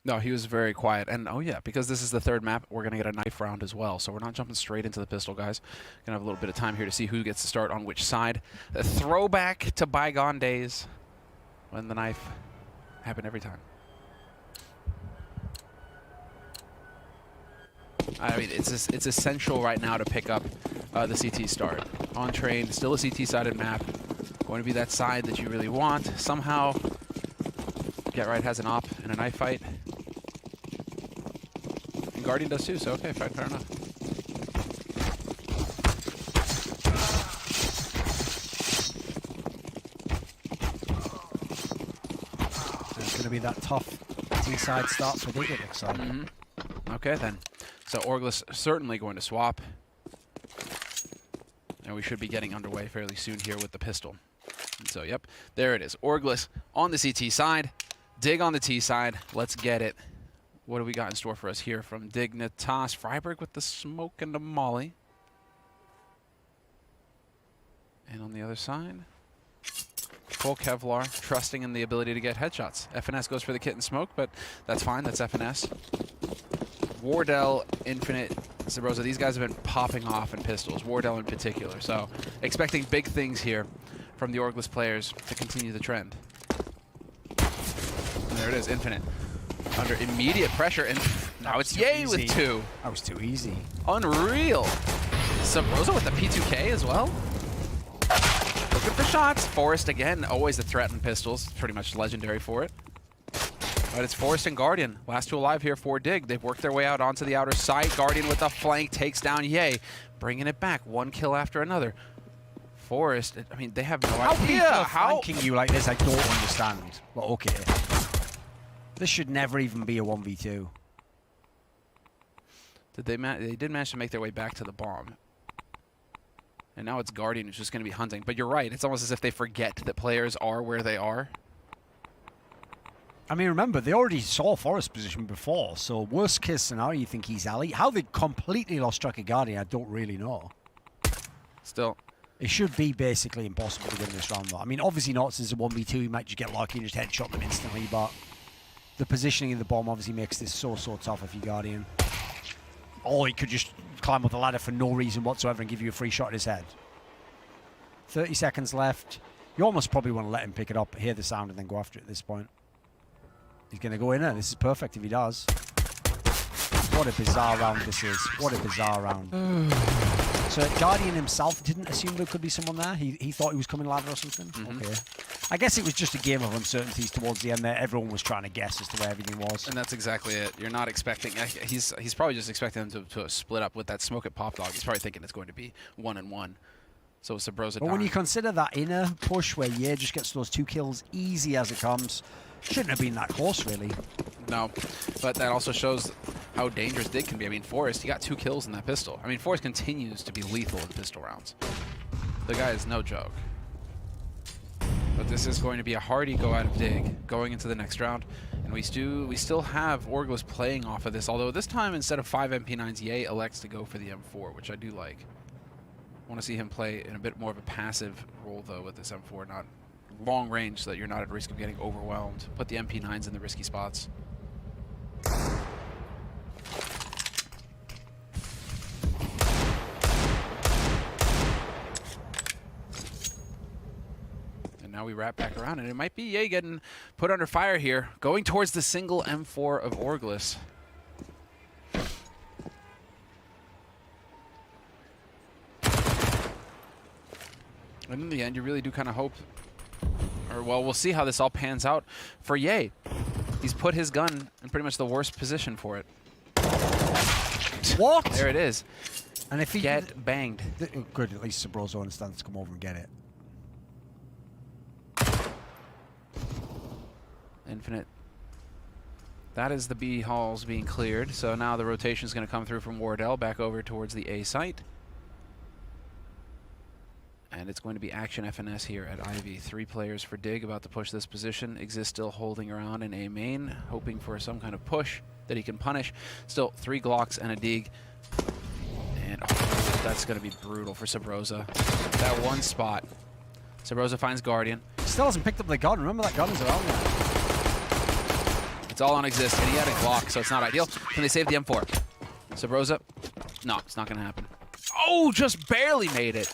No, he was very quiet. And, oh, yeah, because this is the third map, we're going to get a knife round as well. So we're not jumping straight into the pistol, guys. Going to have a little bit of time here to see who gets to start on which side. A throwback to bygone days when the knife happened every time. I mean, it's essential right now to pick up the CT start. On train, still a CT-sided map. Going to be that side that you really want. Somehow, Get Right has an op in a knife fight. And Guardian does too, so okay, fair enough. It's going to be that tough T-side start for Dig, it looks like. Okay, then. So Orgless certainly going to swap. And we should be getting underway fairly soon here with the pistol. And so, yep, there it is. Orgless on the CT side. Dig on the T side. Let's get it. What do we got in store for us here from Dignitas? Freiburg with the smoke and the molly. And on the other side, full Kevlar, trusting in the ability to get headshots. FNS goes for the kit and smoke, but that's fine. That's FNS. Wardell, Infinite, Sabrosa, these guys have been popping off in pistols, Wardell in particular. So expecting big things here from the Orgless players to continue the trend. And there it is, Infinite. Under immediate pressure, and now it's Ye with 2. That was too easy. Unreal. Sabrosa with the P2K as well. Looking for shots. Forrest again, always a threat in pistols. Pretty much legendary for it. But it's Forrest and Guardian. Last two alive here for Dig. They've worked their way out onto the outer side. Guardian with a flank takes down Ye. Bringing it back. One kill after another. Forrest, I mean, they have no idea. How flanking you like this, I don't understand. But okay. This should never even be a 1v2. They did manage to make their way back to the bomb. And now it's Guardian who's just going to be hunting. But you're right. It's almost as if they forget that players are where they are. I mean, remember, they already saw Forrest's position before, so worst case scenario, you think he's alley. How they completely lost track of Guardian, I don't really know. Still. It should be basically impossible to get in this round, though. I mean, obviously not, since it's a 1v2, you might just get lucky and just headshot them instantly, but the positioning of the bomb obviously makes this so tough if you're Guardian. Or he could just climb up the ladder for no reason whatsoever and give you a free shot at his head. 30 seconds left. You almost probably want to let him pick it up, hear the sound, and then go after it at this point. He's going to go in there. This is perfect if he does. What a bizarre round this is. What a bizarre round. So Guardian himself didn't assume there could be someone there? He thought he was coming ladder or something? Okay. I guess it was just a game of uncertainties towards the end there. Everyone was trying to guess as to where everything was. And that's exactly it. You're not expecting... He's probably just expecting them to split up with that smoke at Pop Dog. He's probably thinking it's going to be 1-1. So it's Sabrosa. But when you consider that inner push where Ye just gets those 2 kills easy as it comes, shouldn't have been that close, really. No, but that also shows how dangerous Dig can be. I mean, Forrest, he got 2 kills in that pistol. I mean, Forrest continues to be lethal in pistol rounds. The guy is no joke. But this is going to be a hardy go out of Dig going into the next round. And we still have Orgless playing off of this, although this time instead of 5 MP9s, Ye elects to go for the M4, which I do like. I want to see him play in a bit more of a passive role, though, with this M4, not long range so that you're not at risk of getting overwhelmed. Put the MP9s in the risky spots. And now we wrap back around, and it might be Ye getting put under fire here, going towards the single M4 of Orgless. And in the end, you really do kind of hope, or well, we'll see how this all pans out for Ye. He's put his gun in pretty much the worst position for it. What? There it is. And if he get banged. Good, at least Sabrosa understands to come over and get it. Infinite. That is the B halls being cleared. So now the rotation is going to come through from Wardell back over towards the A site. And it's going to be action FNS here at Ivy. 3 players for Dig about to push this position. Exist still holding around in A main, hoping for some kind of push that he can punish. Still 3 Glocks and a Dig. And oh, that's going to be brutal for Sabrosa. That one spot. Sabrosa finds Guardian. Still hasn't picked up the gun. Remember that gun is around there. It's all on Exist, and he had a Glock, so it's not ideal. Can they save the M4? Sabrosa? No, it's not going to happen. Oh, just barely made it.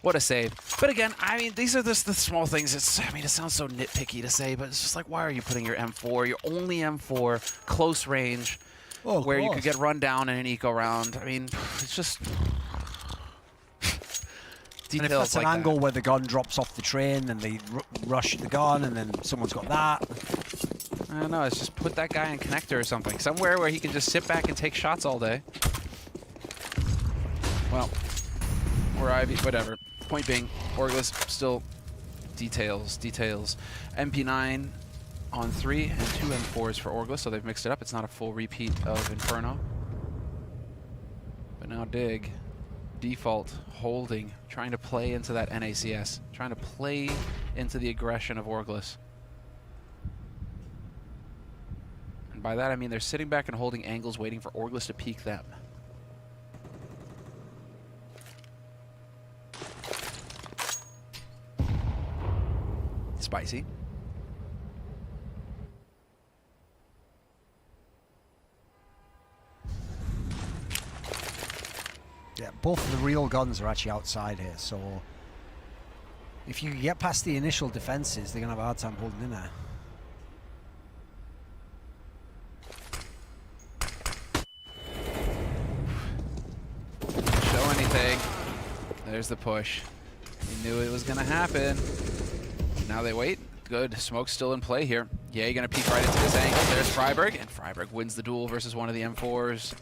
What a save. But again, I mean, these are just the small things. I mean, it sounds so nitpicky to say, but it's just like, why are you putting your M4, your only M4, close range, where you could get run down in an eco round? I mean, it's just details and if that's like an angle where the gun drops off the train, and they rush the gun, and then someone's got that. I don't know, it's just put that guy in connector or something. Somewhere where he can just sit back and take shots all day. Well, or Ivy, whatever. Point being, Orgless still details. MP9 on 3 and 2 M4s for Orgless, so they've mixed it up. It's not a full repeat of Inferno. But now Dig, default, holding, trying to play into that NACS, trying to play into the aggression of Orgless. And by that I mean they're sitting back and holding angles, waiting for Orgless to peek them. Spicy. Yeah, both of the real guns are actually outside here, so if you get past the initial defenses, they're going to have a hard time holding in there. Show anything. There's the push. He knew it was going to happen. Now they wait. Good. Smoke's still in play here. Yeah, you're going to peek right into this angle. There's Freiburg, and Freiburg wins the duel versus one of the M4s.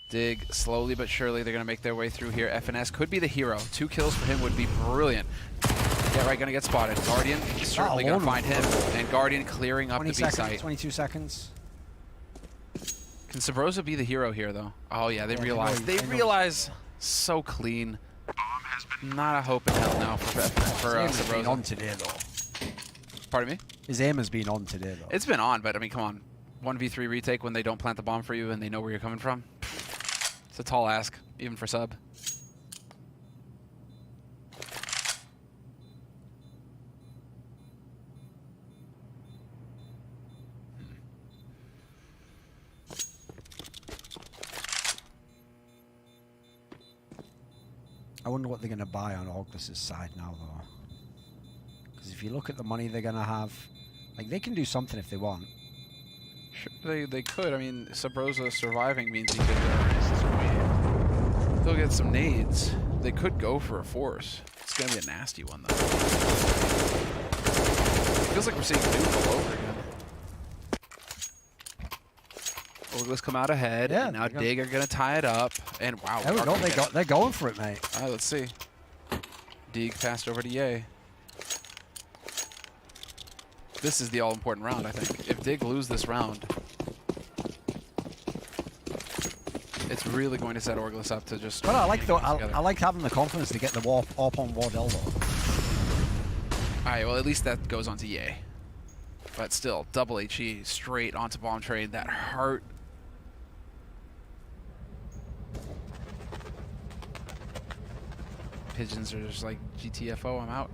Dig, slowly but surely, they're going to make their way through here. FNS could be the hero. 2 kills for him would be brilliant. Yeah, right, going to get spotted. Guardian is certainly going to find him. And Guardian clearing up the B site. 22 seconds. Can Sabrosa be the hero here, though? Oh, yeah, they realize. They realize so clean. Not a hope in hell now for Sabrosa. His aim has been Sabrosa. on today, though. Pardon me? His aim has been on today, though. It's been on, but I mean, come on. 1v3 retake when they don't plant the bomb for you and they know where you're coming from. It's a tall ask, even for sub. I wonder what they're going to buy on Orgless's side now, though. Because if you look at the money they're going to have, like, they can do something if they want. Sure, they could. I mean, Sabrosa surviving means he could they'll get some nades. They could go for a force. It's going to be a nasty one, though. It feels like we're seeing Duke all over again. Orgless come out ahead, yeah, and now Dig are going to tie it up. And wow, there we go. They're going for it, mate. All right, let's see. Dig passed over to Ye. This is the all-important round, I think. If Dig lose this round, it's really going to set Orgless up to just. But I like having the confidence to get the AWP on Wardell, though. All right, well at least that goes on to Ye. But still, double HE straight onto bomb train. That hurt. Pigeons are just like GTFO. I'm out.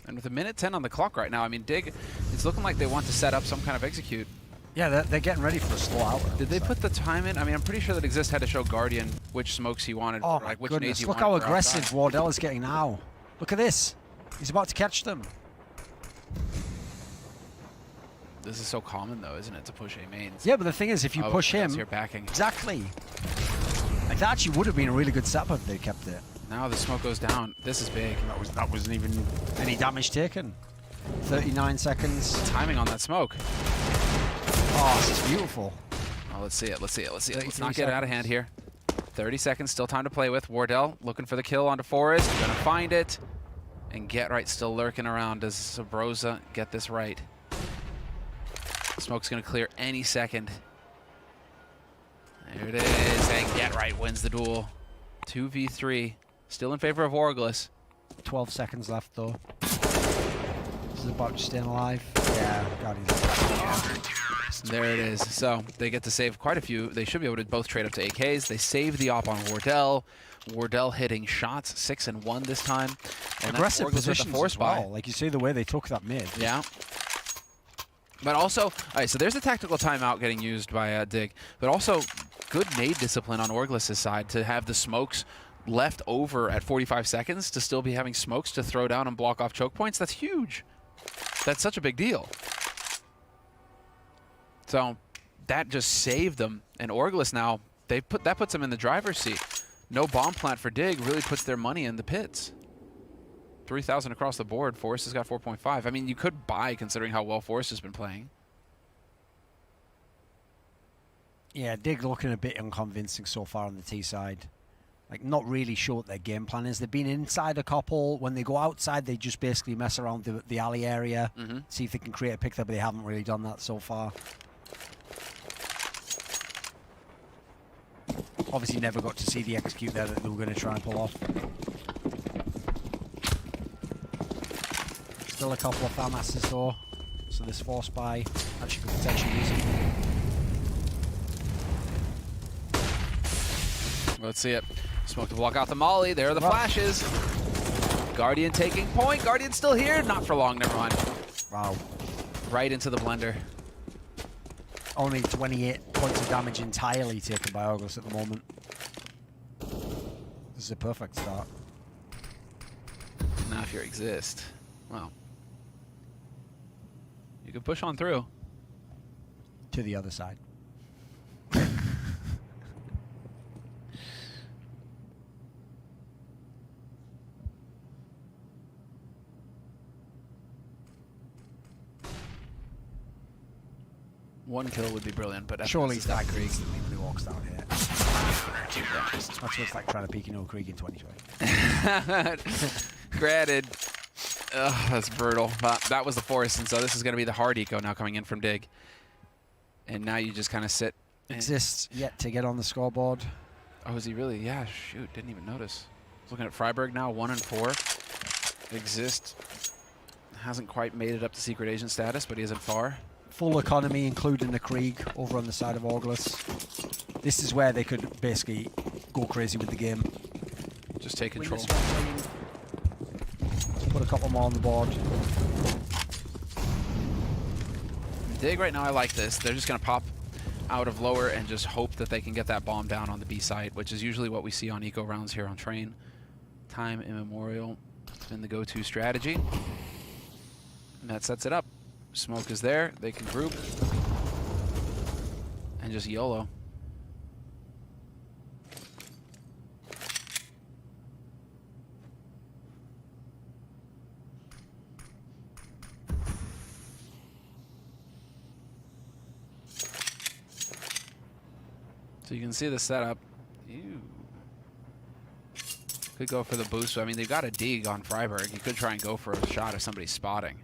And with a minute 10 on the clock right now, I mean, Dig, it's looking like they want to set up some kind of execute. Yeah, they're getting ready for a slow hour. Did they put the time in? I mean, I'm pretty sure that Exist had to show Guardian which smokes he wanted. Oh, like, my which goodness. he Look wanted how for aggressive outside. Wardell is getting now. Look at this. He's about to catch them. This is so common, though, isn't it, to push A mains? Yeah, but the thing is, if you push him... You're backing. Exactly. Like, that actually would have been a really good setup if they kept it. Now the smoke goes down. This is big. That wasn't even any damage taken. 39 seconds. Timing on that smoke. Oh, this is beautiful. Oh, let's see it. Let's see it. Let's see it. Let's not get out of hand here. 30 seconds, still time to play with. Wardell looking for the kill onto Forrest. Gonna find it. And Get Right still lurking around. Does Sabrosa get this right? Smoke's gonna clear any second. There it is. And Get Right wins the duel. 2v3. Still in favor of Orgless. 12 seconds left, though. is about staying alive. Yeah, Guardians. There it is. So they get to save quite a few. They should be able to both trade up to AKs. They save the op on Wardell. Wardell hitting shots, 6 and 1 this time. And aggressive positions with the force as well. buy. Like you see the way they took that mid. Yeah. But also, all right, so there's a tactical timeout getting used by Dig. But also, good nade discipline on Orgless' side to have the smokes left over at 45 seconds to still be having smokes to throw down and block off choke points. That's huge. That's such a big deal. So that just saved them. And Orgless now, that puts them in the driver's seat. No bomb plant for Dig really puts their money in the pits. 3,000 across the board. Forrest has got 4.5. I mean, you could buy considering how well Forrest has been playing. Yeah, Dig looking a bit unconvincing so far on the T side. Like, not really sure what their game plan is. They've been inside a couple. When they go outside, they just basically mess around the alley area, see if they can create a pick there, but they haven't really done that so far. Obviously never got to see the execute there that they were going to try and pull off. Still a couple of FAMASs though, so this force buy actually could potentially use it. Let's see it. Smoke to block out the molly. There are the flashes. Guardian taking point. Guardian still here. Not for long. Never mind. Wow. Right into the blender. Only 28 points of damage entirely taken by Orgless at the moment. This is a perfect start. Now if you exist, well, you can push on through. To the other side. One kill would be brilliant, but surely it's that Krieg when he walks down here. That's what it's like trying to peek in old Krieg in 2020. Granted, that's brutal. But that was the force, and so this is going to be the hard eco now coming in from Dig. And now you just kind of sit. Exists yet to get on the scoreboard. Oh, is he really? Yeah, shoot, didn't even notice. I was looking at Freiburg now, 1 and 4. Exist hasn't quite made it up to secret agent status, but he isn't far. Full economy, including the Krieg, over on the side of Orgless. This is where they could basically go crazy with the game. Just take control. Put a couple more on the board. Dig right now, I like this. They're just going to pop out of lower and just hope that they can get that bomb down on the B site, which is usually what we see on eco rounds here on Train. Time immemorial. It's been the go-to strategy. And that sets it up. Smoke is there. They can group. And just YOLO. So you can see the setup. Ew. Could go for the boost. I mean, they've got a dig on Freiburg. You could try and go for a shot if somebody's spotting.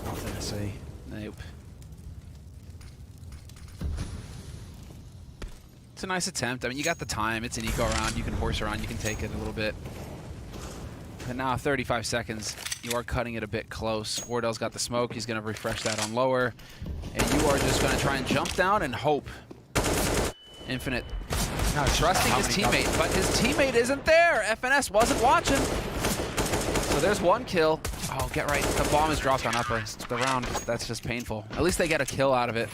Nothing to see. Nope. It's a nice attempt. I mean, you got the time. It's an eco round. You can horse around. You can take it a little bit. And now 35 seconds. You are cutting it a bit close. Wardell's got the smoke. He's going to refresh that on lower. And you are just going to try and jump down and hope. Infinite. No, Trusting his teammate, but his teammate isn't there. FNS wasn't watching. So there's one kill. Oh, get right. The bomb is dropped on upper. The round, that's just painful. At least they get a kill out of it.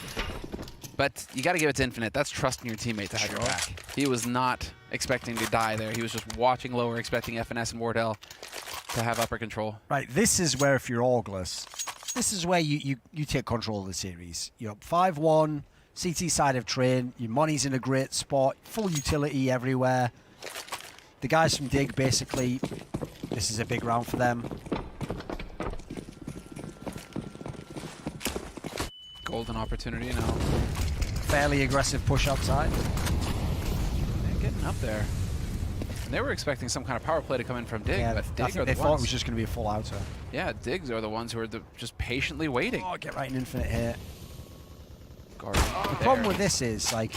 But you got to give it to Infinite. That's trusting your teammate to have your back. He was not expecting to die there. He was just watching lower, expecting FNS and Wardell to have upper control. Right, this is where if you're Orgless, this is where you take control of the series. You're up 5-1, CT side of Train, your money's in a great spot, full utility everywhere. The guys from Dig, basically, this is a big round for them. Golden opportunity now. Fairly aggressive push outside. They're getting up there. And they were expecting some kind of power play to come in from Dig, Yeah, but I Dig think are they the thought it ones. was just going to be a full outer. Yeah, Digs are the ones who are just patiently waiting. Oh, get right in Infinite here. Guardian The problem with this is, like,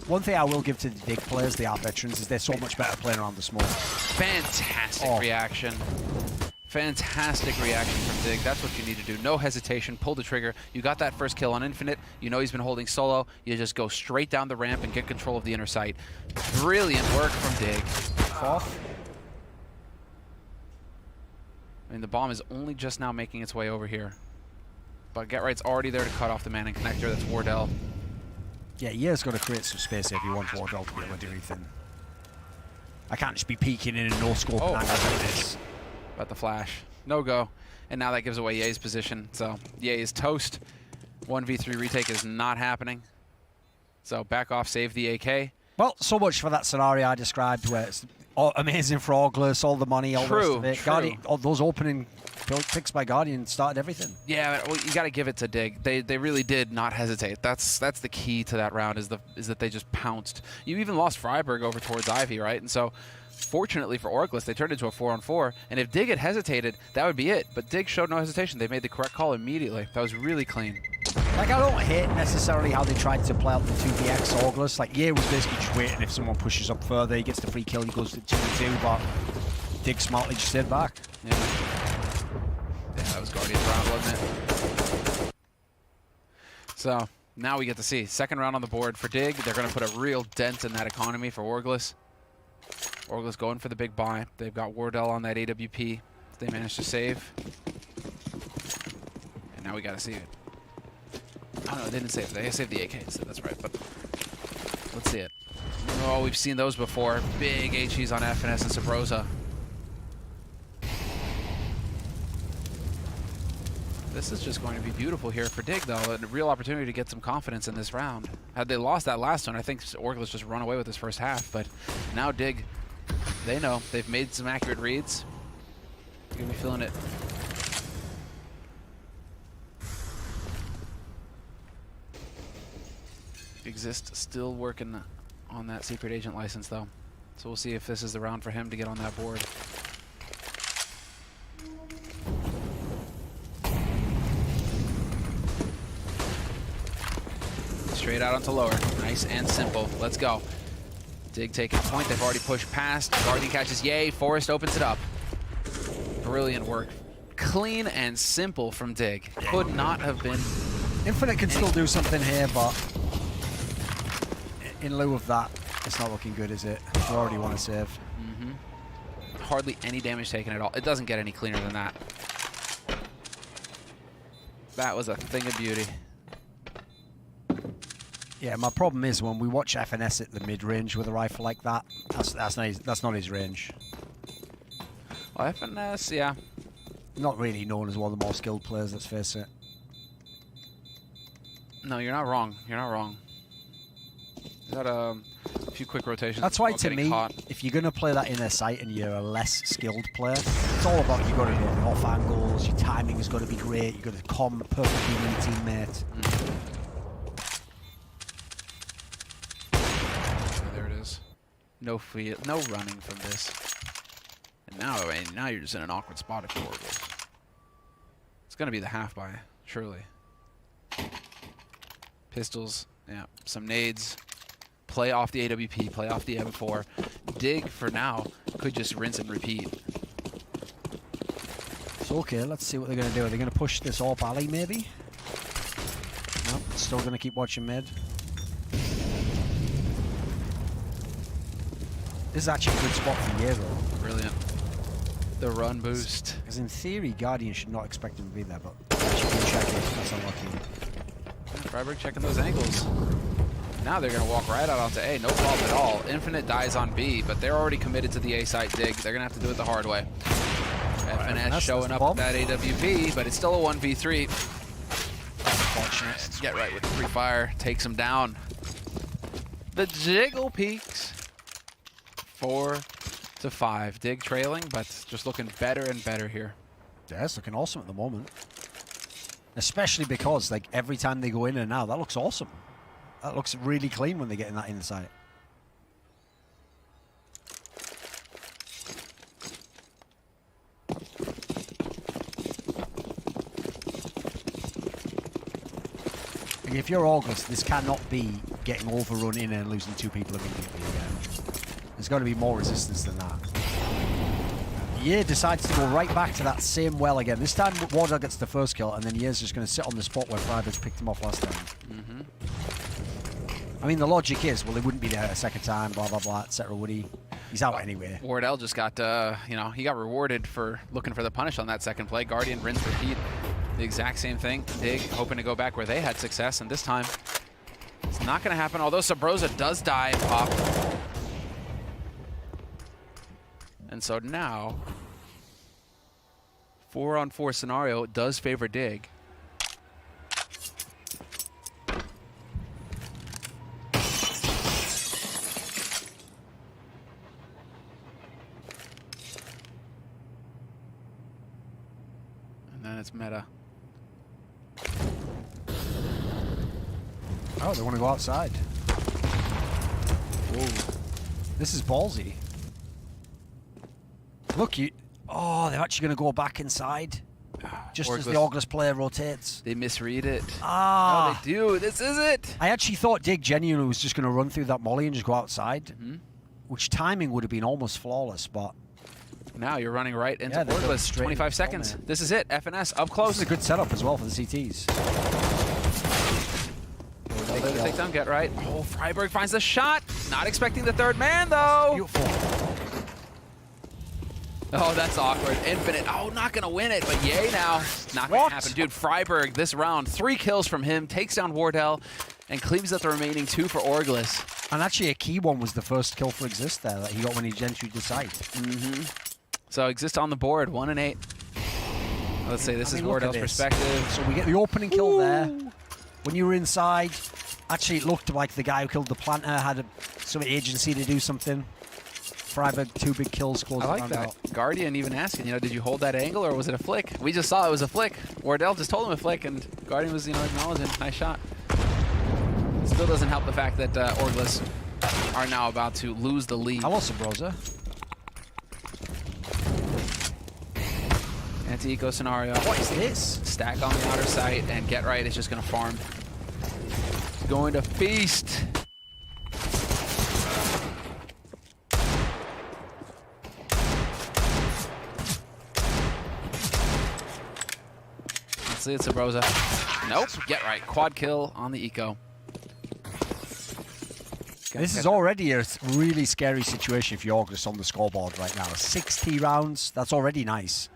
One thing I will give to the Dig players, they are veterans, is they're so much better playing around the smoke. Fantastic reaction. Fantastic reaction from Dig. That's what you need to do. No hesitation. Pull the trigger. You got that first kill on Infinite. You know he's been holding solo. You just go straight down the ramp and get control of the inner sight. Brilliant work from Dig. Fourth. I mean, the bomb is only just now making its way over here. But Get Right's already there to cut off the Manning connector. That's Wardell. Yeah, Yea's got to create some space if he wants Wardell to be able to do anything. I can't just be peeking in and no scope and like this. About the flash. No go. And now that gives away Ye's position. So Ye is toast. 1v3 retake is not happening. So back off, save the AK. Well, so much for that scenario I described where it's amazing for Orgless, all the money, all the rest of it. Guardian, all those opening picks by Guardian started everything. Yeah, well, you got to give it to Dig. They really did not hesitate. That's the key to that round is that they just pounced. You even lost Freiburg over towards Ivy, right? And so fortunately for Orgless, they turned into a 4-on-4. And if Dig had hesitated, that would be it. But Dig showed no hesitation. They made the correct call immediately. That was really clean. Like, I don't hate necessarily how they tried to play out the 2vx Orgless. Like, Ye was basically just waiting if someone pushes up further, he gets the free kill, he goes to 2v2, but Dig smartly just stayed back. Yeah, that was Guardian's round, wasn't it? So, now we get to see. Second round on the board for Dig. They're going to put a real dent in that economy for Orgless. Orgless going for the big buy. They've got Wardell on that AWP. They managed to save. And now we got to see it. I don't know, they didn't save it. They saved the AK, so that's right, but let's see it. Oh, we've seen those before. Big HEs on FNS and Sabrosa. This is just going to be beautiful here for Dig, though. A real opportunity to get some confidence in this round. Had they lost that last one, I think Orgless just run away with this first half, but now Dig, they know. They've made some accurate reads. You're going to be feeling it. Exist still working on that secret agent license though, so we'll see if this is the round for him to get on that board. Straight out onto lower, nice and simple. Let's go. Dig taking point. They've already pushed past. Guardian catches Ye. Forrest opens it up. Brilliant work. Clean and simple from Dig. Could not have been. Infinite can still do something here, but in lieu of that, it's not looking good, is it? You already want to save. Mm-hmm. Hardly any damage taken at all. It doesn't get any cleaner than that. That was a thing of beauty. Yeah, my problem is when we watch FNS at the mid-range with a rifle like that, that's not his range. Well, FNS, yeah. Not really known as one of the more skilled players, let's face it. No, you're not wrong. You're not wrong. Got a few quick rotations. That's why, to me, if you're going to play that inner sight and you're a less skilled player, it's all about you got to hit off angles, your timing has got to be great, you've got to com perfectly with your teammate. There it is. No feel, no running from this. And now, I mean, now you're just in an awkward spot if you're Orgless. It's going to be the half buy, surely. Pistols, yeah, some nades. Play off the AWP, play off the M4. Dig, for now, could just rinse and repeat. So, okay, let's see what they're going to do. Are they going to push this AWP alley, maybe? No, still going to keep watching mid. This is actually a good spot for Ye, though. Brilliant. The run boost. Because in theory, Guardian should not expect him to be there, but should be checking. That's unlucky. Freiburg checking those angles. Now they're going to walk right out onto A. No problem at all. Infinite dies on B, but they're already committed to the A site Dig. They're going to have to do it the hard way. FNS showing up with that AWP, but it's still a 1v3. Unfortunate. Get right with the free fire. Takes him down. The Jiggle peaks. 4-5. Dig trailing, but just looking better and better here. Yeah, it's looking awesome at the moment. Especially because, like, every time they go in and out, that looks awesome. That looks really clean when they get in that inside. See, if you're Orgless, this cannot be getting overrun in and losing 2 people immediately again. There's got to be more resistance than that. Ye decides to go right back to that same well again. This time, Wardell gets the first kill, and then Ye's just going to sit on the spot where Freiberg's picked him off last time. I mean, the logic is, well, he wouldn't be there a second time, blah, blah, blah, etc., would he? He's out anyway. Wardell just got, you know, he got rewarded for looking for the punish on that second play. Guardian, rinse, repeat. The exact same thing. Dig, hoping to go back where they had success, and this time, it's not going to happen, although Sabrosa does die and pop. And so now, 4-on-4 scenario does favor Dig. And then it's meta. Oh, they want to go outside. Whoa. This is ballsy. Look, you... Oh, they're actually going to go back inside. Just as the Orgless player rotates. They misread it. Ah. No, they do. This is it. I actually thought Dig genuinely was just going to run through that molly and just go outside. Which timing would have been almost flawless, but... Now you're running right into they're going Orgless. straight 25 into seconds. Orgless. This is it. FNS up close. This is a good setup as well for the CTs. Take down, get right. Oh, Freiberg finds the shot. Not expecting the third man, though. Beautiful. Oh, that's awkward. Infinite. Oh, not going to win it, but yay now. Not going to happen. Dude, Freiberg, this round, 3 kills from him, takes down Wardell, and cleaves up the remaining 2 for Orgless. And actually, a key one was the first kill for Exist there that he got when he entered the site. So Exist on the board, 1 and 8. Let's say this is Wardell's perspective. So we get the opening kill there. When you were inside, actually it looked like the guy who killed the planter had some agency to do something. Freiberg, 2 big kills, close I like that. Guardian even asking, you know, did you hold that angle or was it a flick? We just saw it was a flick. Wardell just told him a flick, and Guardian was, you know, acknowledging. Nice shot. Still doesn't help the fact that Orgless are now about to lose the lead. Hello, Sabrosa. Anti-eco scenario. What is this? Stack on the outer site, and Get Right is just going to farm. Going to feast. Let's see, it's Sabrosa. Nope, Get Right. Quad kill on the eco. This is already a really scary situation if you're Orgless on the scoreboard right now. 60 rounds, that's already nice.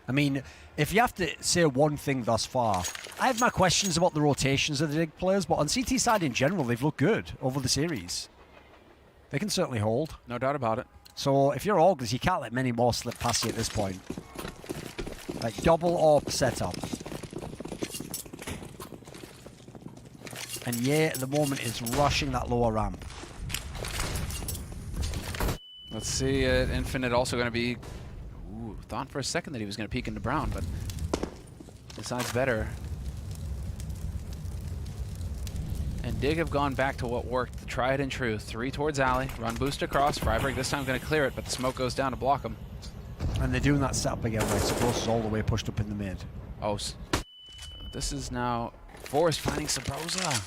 I mean, if you have to say one thing thus far, I have my questions about the rotations of the Dig players, but on CT side in general, they've looked good over the series. They can certainly hold. No doubt about it. So if you're Orgless, you can't let many more slip past you at this point. Like double AWP setup. And yeah, at the moment is rushing that lower ramp. Let's see, Infinite also going to be... Ooh, thought for a second that he was going to peek into Brown, but decides better. And Dig have gone back to what worked, the tried and true. 3 towards Alley, run boost across. Freiberg this time going to clear it, but the smoke goes down to block him. And they're doing that setup again, where Sabrosa's all the way pushed up in the mid. Oh, this is now Forrest finding Sabrosa.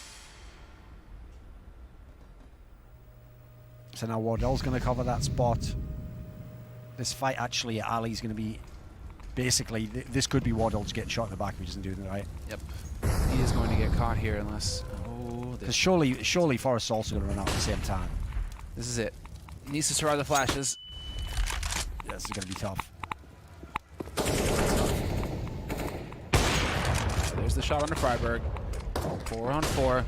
So now Wardell's going to cover that spot. This fight actually at Ali's going to be basically, this could be Wardell just getting shot in the back if he doesn't do it right. Yep. He is going to get caught here unless... Oh, because surely Forrest's also going to run out at the same time. This is it. He needs to survive the flashes. Yeah, this is going to be tough. There's the shot on the Freiberg. 4-on-4.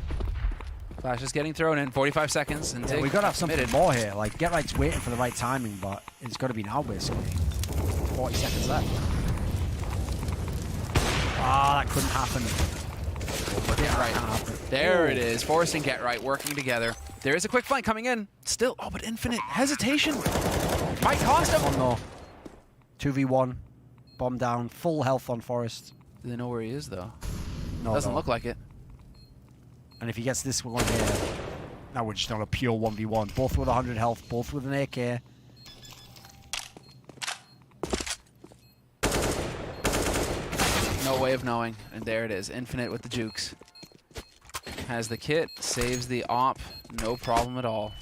Flash is getting thrown in. 45 seconds. And yeah, we've got to have something more here. Like, Get Right's waiting for the right timing, but it's got to be now, basically. 40 seconds left. Ah, that couldn't happen. Get Right. There it is. Forrest and Get Right working together. There is a quick flank coming in. Still, oh, but Infinite hesitation. Might cost him. Oh, no. 2v1. Bomb down. Full health on Forrest. Do they know where he is, though? No, Doesn't look like it. And if he gets this one here, now we're just on a pure 1v1. Both with 100 health, both with an AK. No way of knowing. And there it is. Infinite with the jukes. has the kit, saves the op, no problem at all.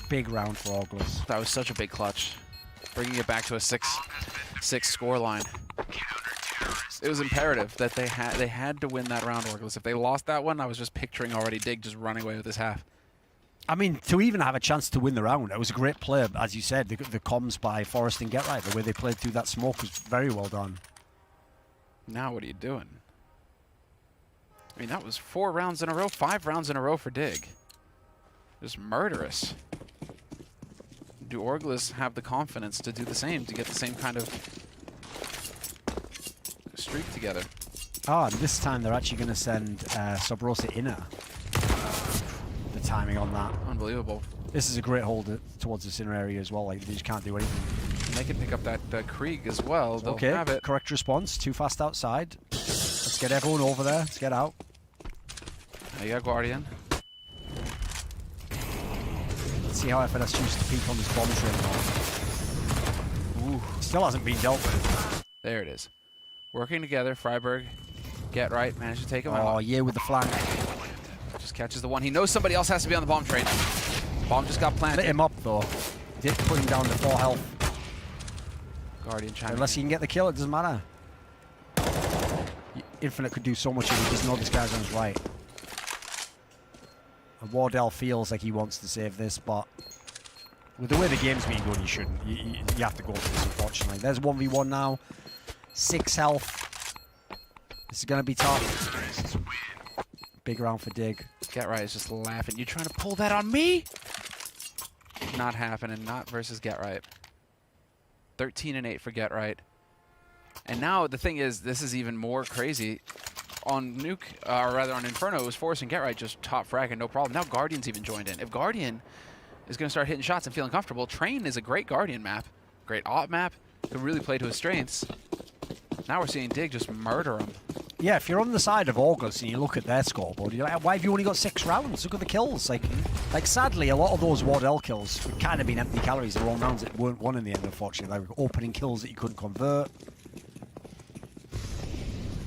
Big round for Orgless. That was such a big clutch. Bringing it back to a 6-6 score line. It was imperative that they had to win that round, Orgless. If they lost that one, I was just picturing already Dig just running away with his half. I mean, to even have a chance to win the round, it was a great play. As you said, the comms by Forrest and Get Right, the way they played through that smoke was very well done. Now what are you doing? I mean, that was 4 rounds in a row, 5 rounds in a row for Dig. Just murderous. Do Orgless have the confidence to do the same, to get the same kind of streak together? Ah, and this time they're actually going to send Sabrosa inner. The timing on that. Unbelievable. This is a great hold towards this inner area as well. Like, they just can't do anything. And they can pick up that Krieg as well. They'll Okay, have it. correct response. Too fast outside. Let's get everyone over there. Let's get out. Now you got Guardian. Let's see how FNS chooses to peek on this bomb train. Ooh, still hasn't been dealt with. There it is. Working together, Freiburg, Get Right, managed to take him out. Oh, yeah, with the flank. Just catches the one. He knows somebody else has to be on the bomb train. Bomb just got planted. Lit him up, though. Did put him down to 4 health. Guardian chiming Unless he can get the kill, it doesn't matter. Infinite could do so much if he doesn't know this guy's on his right. And Wardell feels like he wants to save this, but with the way the game's been going, you shouldn't. You have to go for this, unfortunately. There's 1v1 now. 6 health. This is going to be tough. Big round for Dig. Get Right is just laughing. You trying to pull that on me? Not happening. Not versus Get Right. 13-8 for Get Right. And now the thing is, this is even more crazy. On Nuke, or rather on Inferno, it was Forrest and Get Right just top fragging, no problem. Now Guardian's even joined in. If Guardian is going to start hitting shots and feeling comfortable, Train is a great Guardian map, great op map, could really play to his strengths. Now we're seeing Dig just murder him. Yeah, if you're on the side of Orgless and you look at their scoreboard, you're like, why have you only got 6 rounds? Look at the kills. Like sadly, a lot of those Wardell kills have kind of been empty calories. They were all rounds that weren't won in the end, unfortunately. Like opening kills that you couldn't convert.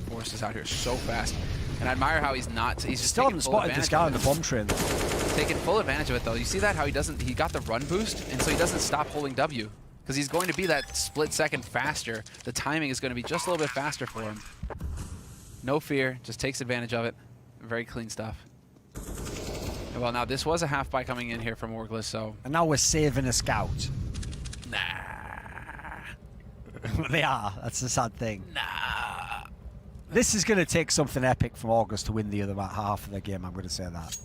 Forrest is out here so fast. And I admire how he's just still haven't spotted this guy on the bomb train. Taking full advantage of it, though. You see that? How he got the run boost, and so he doesn't stop holding W. Because he's going to be that split second faster. The timing is going to be just a little bit faster for him. No fear, just takes advantage of it. Very clean stuff. And well, now this was a half buy coming in here from Orgless, so... And now we're saving a scout. Nah. They are. That's the sad thing. Nah. This is going to take something epic from August to win the other half of the game, I'm going to say that.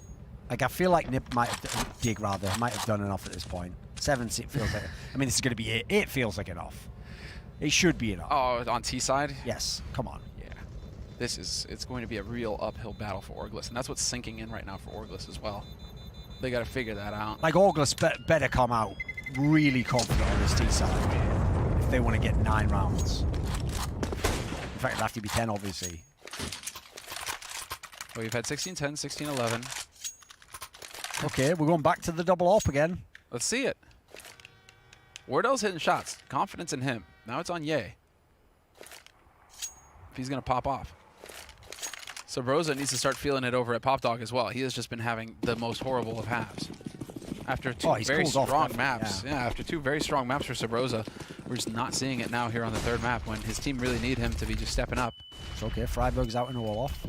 Like, I feel like Nip might have... Dig, rather, might have done enough at this point. 7 feels like... I mean, this is going to be 8. 8 feels like enough. It should be enough. Oh, on T side? Yes. Come on. Yeah. It's going to be a real uphill battle for Orgless, and that's what's sinking in right now for Orgless as well. They got to figure that out. Like, Orgless better come out really confident on this T side if they want to get 9 rounds. In fact, it'd have to be 10, obviously. Well, we've had 16-10, 16-11. Okay, we're going back to the double op again. Let's see it. Wardell's hitting shots. Confidence in him. Now it's on Ye. If he's going to pop off. Sabrosa needs to start feeling it over at Pop Dog as well. He has just been having the most horrible of halves. After 2 very strong maps. Yeah, after 2 very strong maps for Sabrosa. We're just not seeing it now here on the 3rd map when his team really need him to be just stepping up. It's okay. Freiburg's out in a wall-off.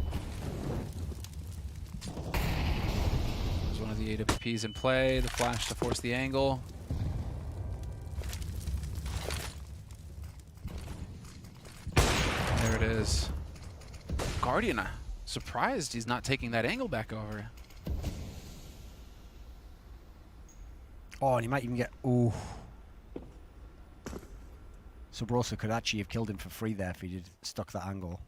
There's one of the AWPs in play. The flash to force the angle. There it is. Guardian, surprised he's not taking that angle back over. Oh, and he might even get... Ooh. Sabrosa could actually have killed him for free there if he did stuck that angle.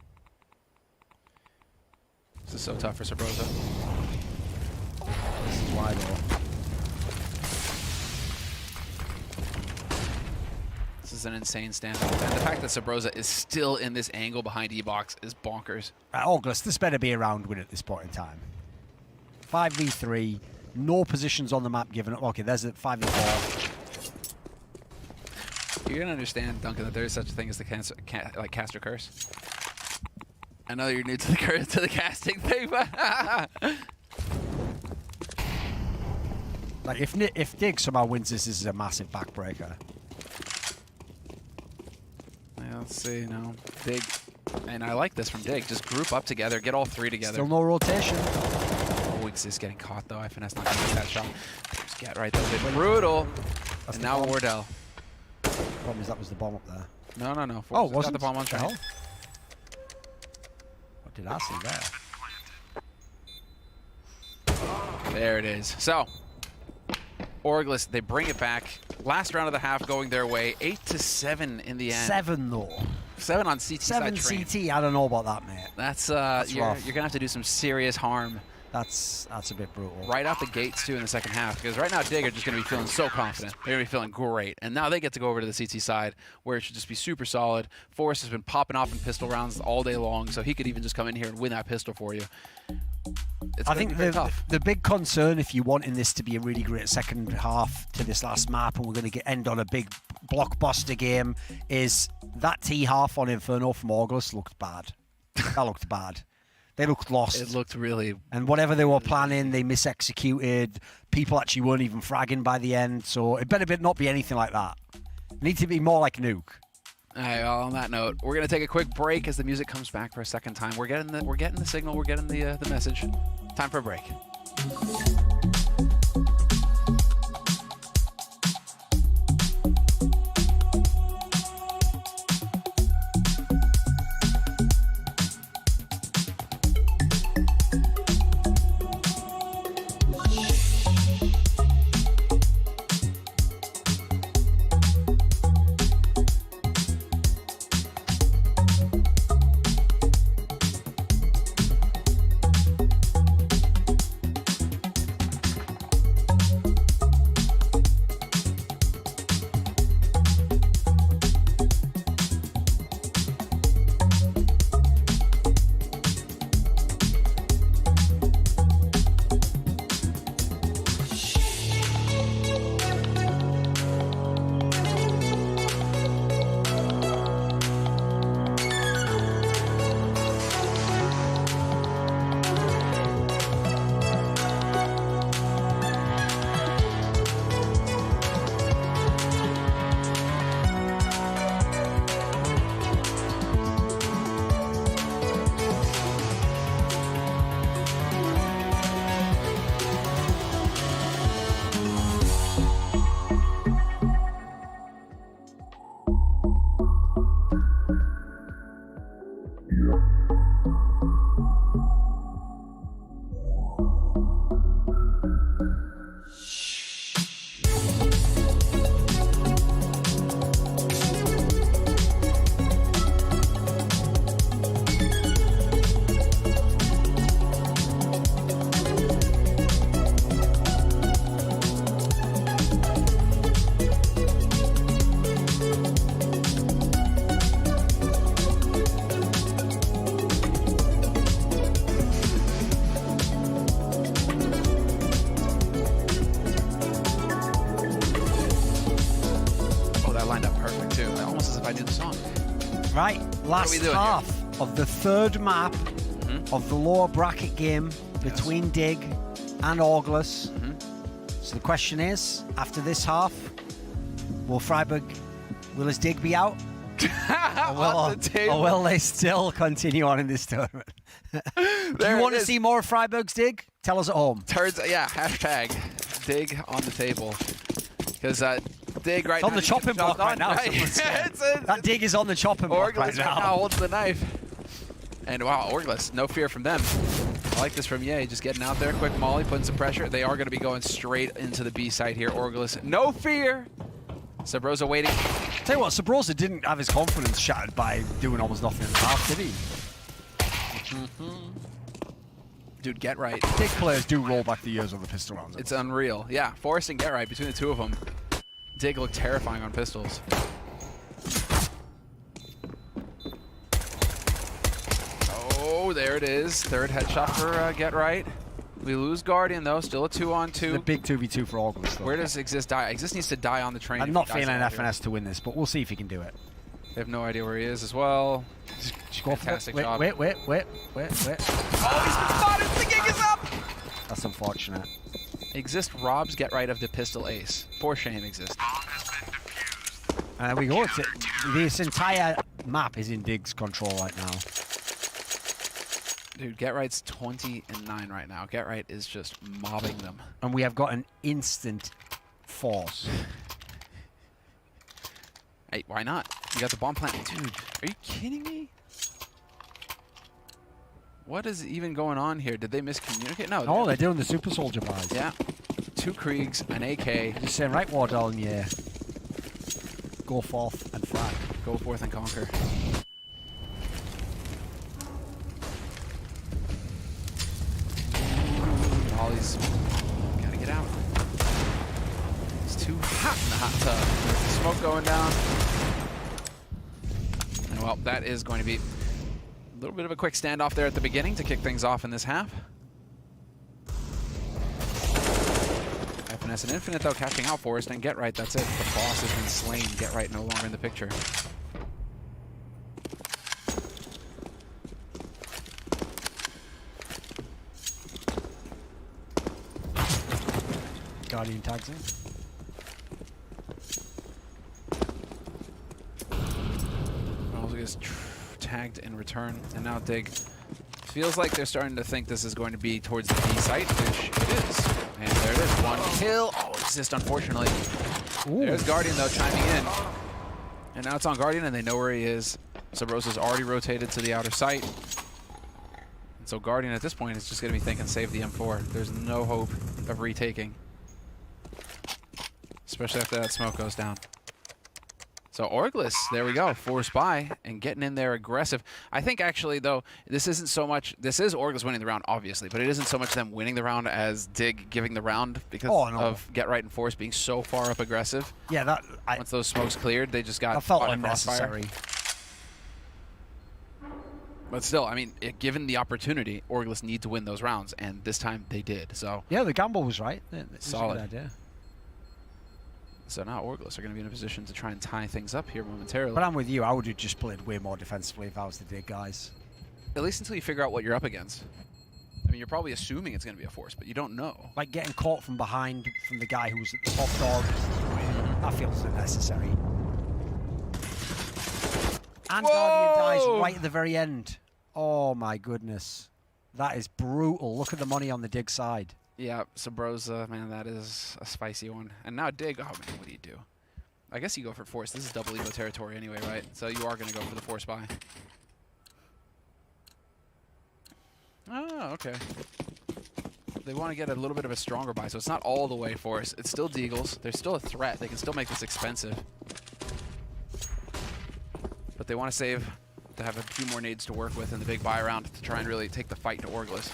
This is so tough for Sabrosa. This is why, though. This is an insane standoff. And the fact that Sabrosa is still in this angle behind E-Box is bonkers. Orgless, this better be a round win at this point in time. 5v3. No positions on the map given up. Okay, there's a 5v4. You're going to understand, Duncan, that there is such a thing as the caster curse. I know you're new to the casting thing, but Like, if Dig somehow wins this is a massive backbreaker. Yeah, let's see now. Dig. And I like this from Dig. Just group up together. Get all three together. Still no rotation. Oh, Wiggs is getting caught, though. FNS not going to get that shot. Just get right there. Brutal. That's and now bomb. Wardell. Problem is that was the bomb up there. No. Oh, Force wasn't got the bomb on track. What did I see there? There it is. So, Orgless, they bring it back. Last round of the half going their way. 8-7 in the end. 7 though. 7 on CT 7 side train. CT. I don't know about that, mate. That's you're rough. gonna have to do some serious harm That's a bit brutal. right out the gates too in the second half, because right now Dig are just gonna be feeling so confident. They're gonna be feeling great, and now they get to go over to the CT side where it should just be super solid. Forrest has been popping off in pistol rounds all day long, so he could even just come in here and win that pistol for you. I think tough. the big concern, if you're wanting this to be a really great second half to this last map, and we're going to end on a big blockbuster game, is that T half on Inferno from Orgless looked bad. That looked bad. They looked lost. It looked really. And whatever they were planning, they misexecuted. People actually weren't even fragging by the end, so it better not be anything like that. It needs to be more like Nuke. All right, well, on that note, we're gonna take a quick break as the music comes back for a second time. We're getting the signal, we're getting the message. Time for a break. Right, last half of the third map of the lower bracket game between Dig and Orgless. So the question is, after this half, will his Dig be out? or will they still continue on in this tournament? Do you want to see more of Freiburg's Dig? Tell us at home. Hashtag Dig on the table. Because Dig right it's on the chopping block right now. That Dig is on the chopping block right now. Holds the knife. And wow, Orgless, no fear from them. I like this from Ye, just getting out there, quick molly, putting some pressure. They are going to be going straight into the B side here. Orgless, no fear. Sabrosa waiting. Tell you what, Sabrosa didn't have his confidence shattered by doing almost nothing in the half, did he? Dude, Get Right. Dig players do roll back the years on the pistol rounds. It's unreal. Yeah, Forrest and Get Right, between the two of them. Dig looked terrifying on pistols. Oh, there it is. Third headshot for Get Right. We lose Guardian, though. Still a 2-on-2. It's a big 2v2 for Orgless, though. Where does Exist die? Exist needs to die on the train. I'm not feeling FNS to win this, but we'll see if he can do it. They have no idea where he is as well. Just go for it. Wait. Oh, he's been spotted! The gig is up! That's unfortunate. Exist robs Get Right of the pistol ace. For shame, Exist. There we go. This entire map is in Dig's control right now. Dude, Get Right's 20-9 right now. Get Right is just mobbing them. And we have got an instant force. Hey, why not? You got the bomb plant. Dude, are you kidding me? What is even going on here? Did they miscommunicate? No. Oh, they're doing the super soldier buys. Yeah. 2 Kriegs, an AK. Just saying, right, War Doll, yeah. Go forth and fly. Go forth and conquer. Ollie's gotta get out. It's too hot in the hot tub. There's the smoke going down. And well, that is going to be a little bit of a quick standoff there at the beginning to kick things off in this half. FNS and Infinite, though, catching out Forrest and Get Right. That's it. The boss has been slain. Get Right no longer in the picture. Guardian tags in. Also gets tagged in return, and now Dig feels like they're starting to think this is going to be towards the B site, which it is. And there it is, 1 kill. Oh, Exist, unfortunately. Ooh. There's Guardian, though, chiming in. And now it's on Guardian, and they know where he is. Subrosa's already rotated to the outer site. And so Guardian, at this point, is just going to be thinking, save the M4. There's no hope of retaking. Especially after that smoke goes down. So Orgless, there we go, forced by and getting in there aggressive. I think actually, though, this isn't so much, this is Orgless winning the round, obviously, but it isn't so much them winning the round as Dig giving the round because of Get Right and Force being so far up aggressive. Yeah, that... Once those smokes cleared, they just got I felt caught in crossfire. unnecessary. But still, I mean, given the opportunity, Orgless need to win those rounds, and this time they did, so... Yeah, the gamble was right. It was solid. a good idea. So now Orgless are going to be in a position to try and tie things up here momentarily. But I'm with you. I would have just played way more defensively if I was the Dig guys. At least until you figure out what you're up against. I mean, you're probably assuming it's going to be a Force, but you don't know. Like getting caught from behind from the guy who's at the top dog. That feels unnecessary. And Guardian dies right at the very end. Oh my goodness. That is brutal. Look at the money on the Dig side. Yeah, Subrosa, man, that is a spicy one. And now Dig, oh man, what do you do? I guess you go for Force. This is double Evo territory anyway, right? So you are going to go for the Force buy. Oh, okay. They want to get a little bit of a stronger buy, so it's not all the way Force. It's still Deagles. They're still a threat. They can still make this expensive. But they want to save to have a few more nades to work with in the big buy round to try and really take the fight to Orgless.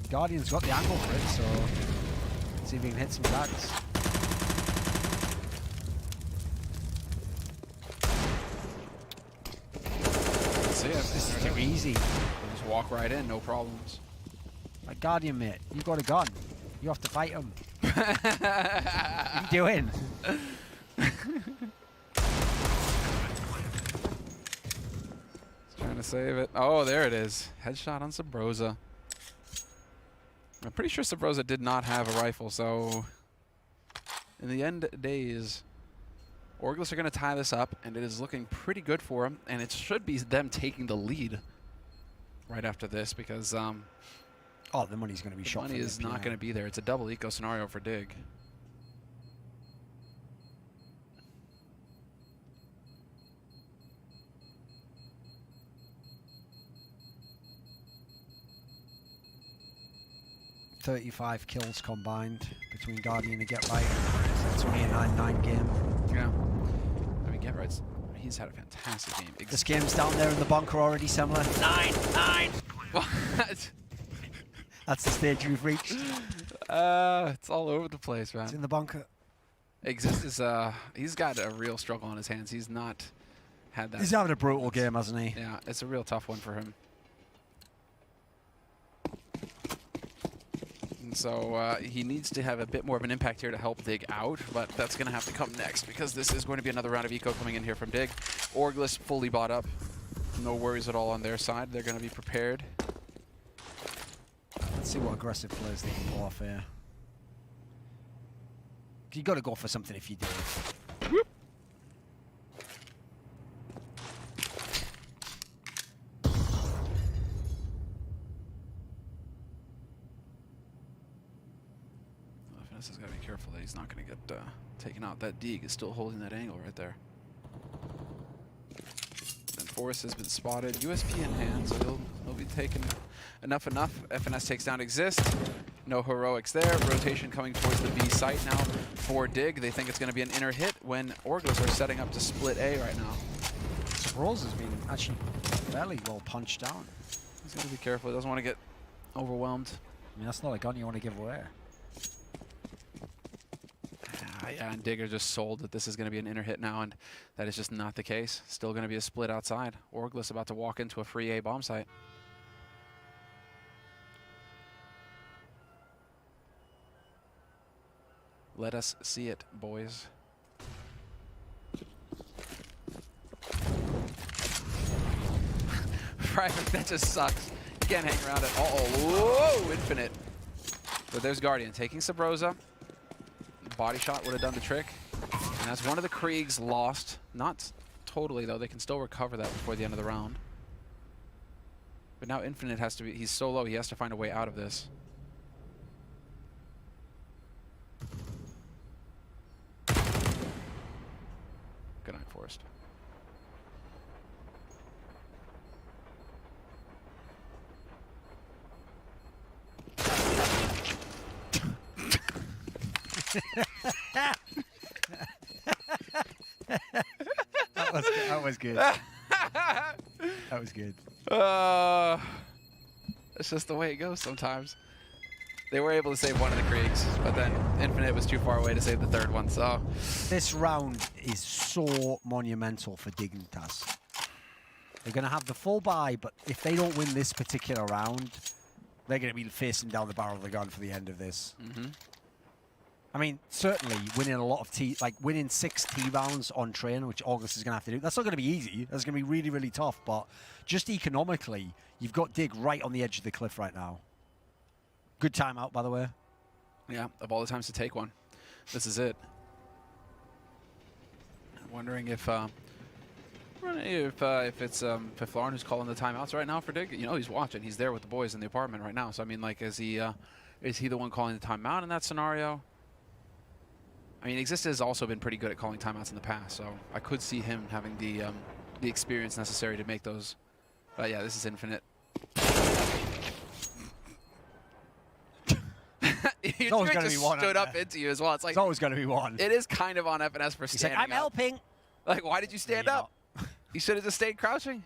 Guardian's got the angle for it, so let's see if he can hit some tags. See it. This is too easy. Just walk right in, no problems. Like, Guardian, mate, you got a gun. You have to fight him. What are you doing? Trying to save it. Oh, there it is. Headshot on Subrosa. I'm pretty sure Subrosa did not have a rifle, so in the end days, Orgless are going to tie this up, and it is looking pretty good for them, and it should be them taking the lead right after this because oh, the money's going to be shot. Money is not going to be there. It's a double eco scenario for Dig. .35 kills combined between Guardian and Get Right. So it's only a 9-9 game. Yeah. I mean, Get Right's, he's had a fantastic game. This game's down there in the bunker already, similar. 9-9! What? That's the stage we've reached. It's all over the place, man. It's in the bunker. Exist is, he's got a real struggle on his hands. He's not had that. He's having a brutal game, hasn't he? Yeah, it's a real tough one for him. And so he needs to have a bit more of an impact here to help Dig out, but that's going to have to come next because this is going to be another round of eco coming in here from Dig. Orgless fully bought up. No worries at all on their side. They're going to be prepared. Let's see what aggressive players they can pull off here. You got to go for something if you do. Finesse has got to be careful that he's not going to get taken out. That Dig is still holding that angle right there. And Forrest has been spotted. USP in hand, so he'll be taken. Enough. FNS takes down Exist. No heroics there. Rotation coming towards the B site now for Dig. They think it's going to be an inner hit when Orgless are setting up to split A right now. Sproles has been actually fairly well punched down. He's got to be careful. He doesn't want to get overwhelmed. I mean, that's not a gun you want to give away. Yeah, and Digger just sold that this is going to be an inner hit now, and that is just not the case. Still going to be a split outside. Orgless about to walk into a free A bomb site. Let us see it, boys. Private, that just sucks. You can't hang around it. Whoa, Infinite. But there's Guardian taking Sabrosa. Body shot would have done the trick. And that's one of the Kriegs lost. Not totally, though. They can still recover that before the end of the round. But now Infinite has to be... He's so low, he has to find a way out of this. Good night, Forrest. That was good. That was good. It's just the way it goes sometimes. They were able to save one of the Kriegs, but then Infinite was too far away to save the third one, so... This round is so monumental for Dignitas. They're going to have the full buy, but if they don't win this particular round, they're going to be facing down the barrel of the gun for the end of this. Mm-hmm. I mean, certainly winning a lot of winning 6 T rounds on train, which Orgless is going to have to do. That's not going to be easy. That's going to be really, really tough. But just economically, you've got Dig right on the edge of the cliff right now. Good timeout, by the way. Yeah, of all the times to take one, this is it. I'm wondering if it's Piflarn who's calling the timeouts right now for Dig. You know, he's watching. He's there with the boys in the apartment right now. So I mean, like, is he the one calling the timeout in that scenario? I mean, Exist has also been pretty good at calling timeouts in the past, so I could see him having the experience necessary to make those. But yeah, this is Infinite. It's always going to be one. Stood up into you as well. It's like it's always going to be one. It is kind of on FNS for standing up. I'm helping. Like, why did you stand up? You should have just stayed crouching.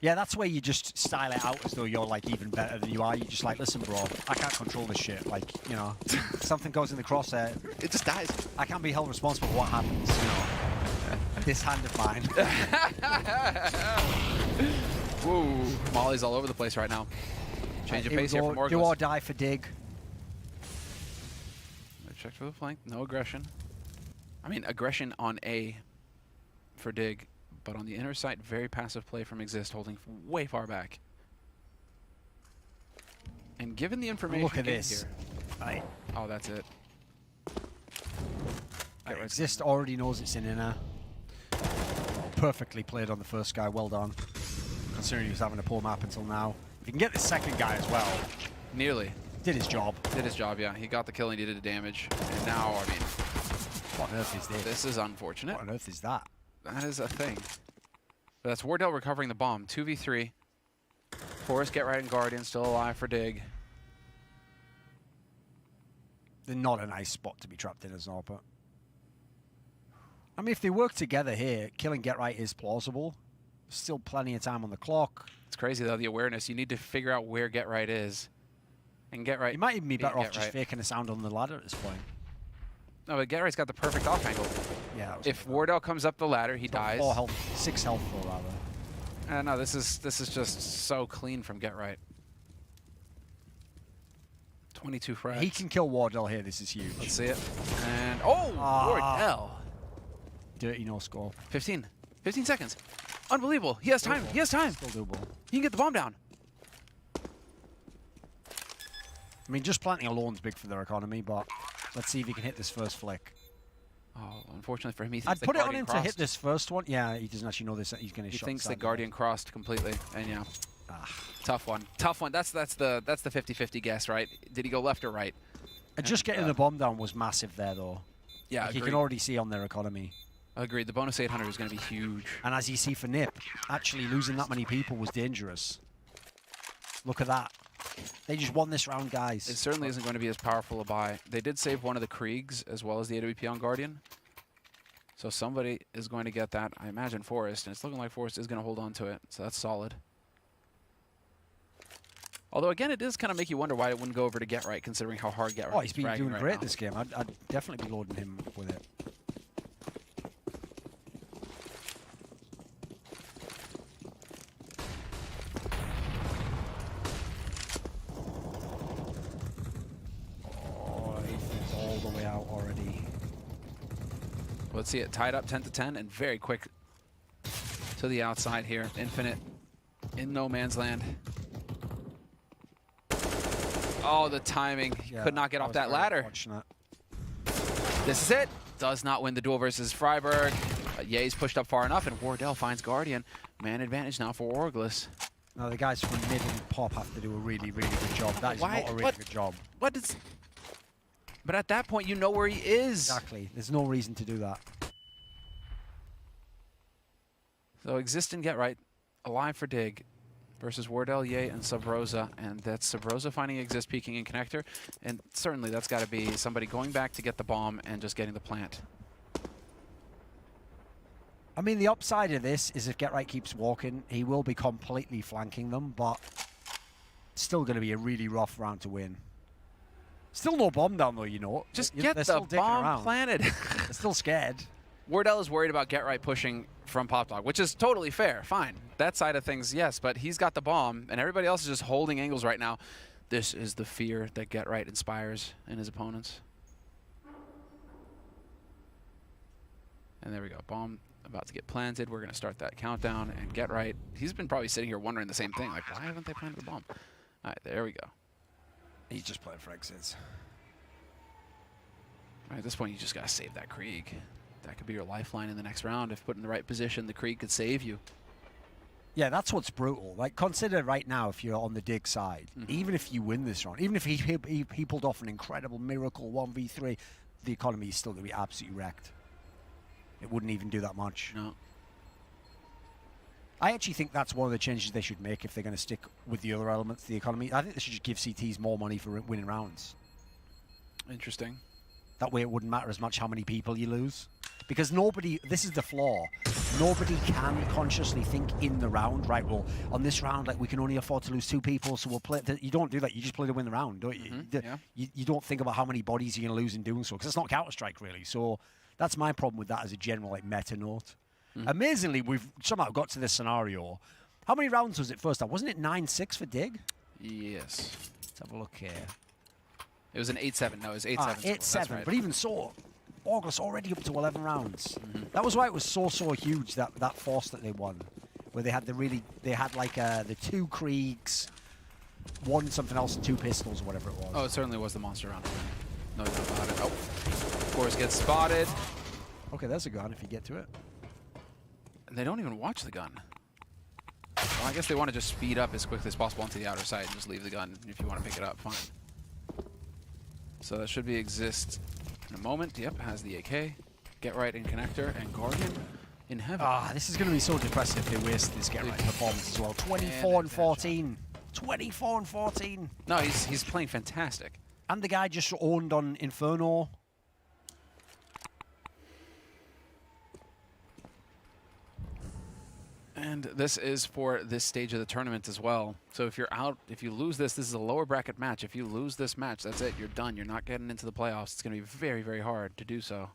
Yeah, that's where you just style it out as though you're like even better than you are. You just like, listen, bro, I can't control this shit. Like, you know, something goes in the crosshair, it just dies. I can't be held responsible for what happens. You know, this hand of mine. Woo! Molly's all over the place right now. Change of pace here from Orgless. Do or die for Dig. Check for the flank. No aggression. I mean, aggression on A for Dig. But on the inner side, very passive play from Exist, holding way far back. And given the information look at this. Here, right. Oh, that's it. Exist already knows it's in inner. Perfectly played on the first guy. Well done. Considering he was having a poor map until now. If you can get the second guy as well. Nearly. Did his job. Did his job, yeah. He got the kill and he did the damage. And now, I mean... What on earth is this? This is unfortunate. What on earth is that? That is a thing. But that's Wardell recovering the bomb. 2v3. Forrest, Get Right, and Guardian still alive for Dig. They're not a nice spot to be trapped in as an AWP. I mean, if they work together here, killing Get Right is plausible. Still plenty of time on the clock. It's crazy, though, the awareness. You need to figure out where Get Right is. And Get Right... You might even be better off just faking a sound on the ladder at this point. No, but Get Right's got the perfect off angle. Yeah. If Wardell comes up the ladder, he dies. 4 health, 6 health for rather. No, this is just so clean from Get Right. 22 frags. He can kill Wardell here. This is huge. Let's see it. And Wardell. Dirty no score. 15. 15 seconds. Unbelievable. He has time. Doable. He has time. Still doable. He can get the bomb down. I mean, just planting alone is big for their economy, but let's see if he can hit this first flick. Oh, unfortunately for him, he thinks I'd the put it on Guardian him crossed. to hit this first one. Yeah, he doesn't actually know this. He's going to He shot. thinks the side Guardian crossed completely, and yeah, Ah. tough one. Tough one. That's the 50-50 guess, right? Did he go left or right? And just getting the bomb down was massive there, though. Yeah, Like you agreed. can already see on their economy. Agreed. The bonus 800 is going to be huge. And as you see for Nip, actually losing that many people was dangerous. Look at that. They just won this round, guys. It certainly isn't going to be as powerful a buy. They did save one of the Kriegs as well as the AWP on Guardian. So somebody is going to get that. I imagine Forrest, and it's looking like Forrest is going to hold on to it. So that's solid. Although, again, it does kind of make you wonder why it wouldn't go over to Get Right, considering how hard Get Right Oh, he's been doing right great now. this game. I'd definitely be loading him with it. Oh, Ethan's all the way out already. Let's see it tied up 10-10 and very quick to the outside here. Infinite in no man's land. Oh, the timing. He could not get off that ladder. Unfortunate. This is it. Does not win the duel versus Freiburg. Ye's pushed up far enough, and Wardell finds Guardian. Man advantage now for Orgless. No, the guys from mid and pop have to do a really, really good job. That is Why- not a really what? good job. What is... But at that point, you know where he is. Exactly. There's no reason to do that. So Exist and Get Right, alive for Dig, versus Wardell, Ye, and Subrosa. And that's Subrosa finding Exist, peeking in connector. And certainly that's got to be somebody going back to get the bomb and just getting the plant. I mean, the upside of this is if Get Right keeps walking, he will be completely flanking them, but it's still going to be a really rough round to win. Still no bomb down, though, you know. Just They're get the still dicking bomb around. planted. They're still scared. Wardell is worried about Get Right pushing from Pop Dog, which is totally fair. Fine. That side of things, yes, but he's got the bomb, and everybody else is just holding angles right now. This is the fear that Get Right inspires in his opponents. And there we go. Bomb about to get planted. We're going to start that countdown, and Get Right. He's been probably sitting here wondering the same thing. Like, why haven't they planted the bomb? All right, there we go. He's just playing for exits. All right, at this point, you just got to save that Krieg. That could be your lifeline in the next round. If put in the right position, the Krieg could save you. Yeah, that's what's brutal. Like, consider right now if you're on the Dig side, even if you win this round, even if he pulled off an incredible miracle 1v3, the economy is still going to be absolutely wrecked. It wouldn't even do that much. No. I actually think that's one of the changes they should make if they're going to stick with the other elements of the economy. I think they should just give CTs more money for winning rounds. Interesting. That way it wouldn't matter as much how many people you lose. Because nobody, this is the flaw, nobody can consciously think in the round, right, well, on this round, like, we can only afford to lose 2 people, so we'll play. You don't do that, you just play to win the round, don't you? Yeah. You don't think about how many bodies you're going to lose in doing so, because it's not Counter-Strike, really. So that's my problem with that as a general, like, meta note. Amazingly, we've somehow got to this scenario. How many rounds was it first time? Wasn't it 9-6 for Dig? Yes. Let's have a look here. It was an 8-7. No, it was 8-7. 8-7, That's right. but even so, Orgless already up to 11 rounds. That was why it was so huge, that force that they won, where they had the 2 Kriegs, 1 something else, and 2 pistols or whatever it was. Oh, it certainly was the monster round. No doubt about it. Oh, of course, gets spotted. Okay, there's a gun if you get to it. They don't even watch the gun. Well, I guess they want to just speed up as quickly as possible onto the outer side and just leave the gun. If you want to pick it up, fine. So that should be Exist in a moment. Yep, has the AK. Get Right in connector, and Guardian in heaven. This is going to be so depressing if they waste this Get Right performance as well. 24 and 14. 24 and 14. No, he's playing fantastic. And the guy just owned on Inferno. And this is for this stage of the tournament as well. So if you're out, if you lose this is a lower bracket match. If you lose this match, that's it. You're done. You're not getting into the playoffs. It's going to be very, very hard to do so.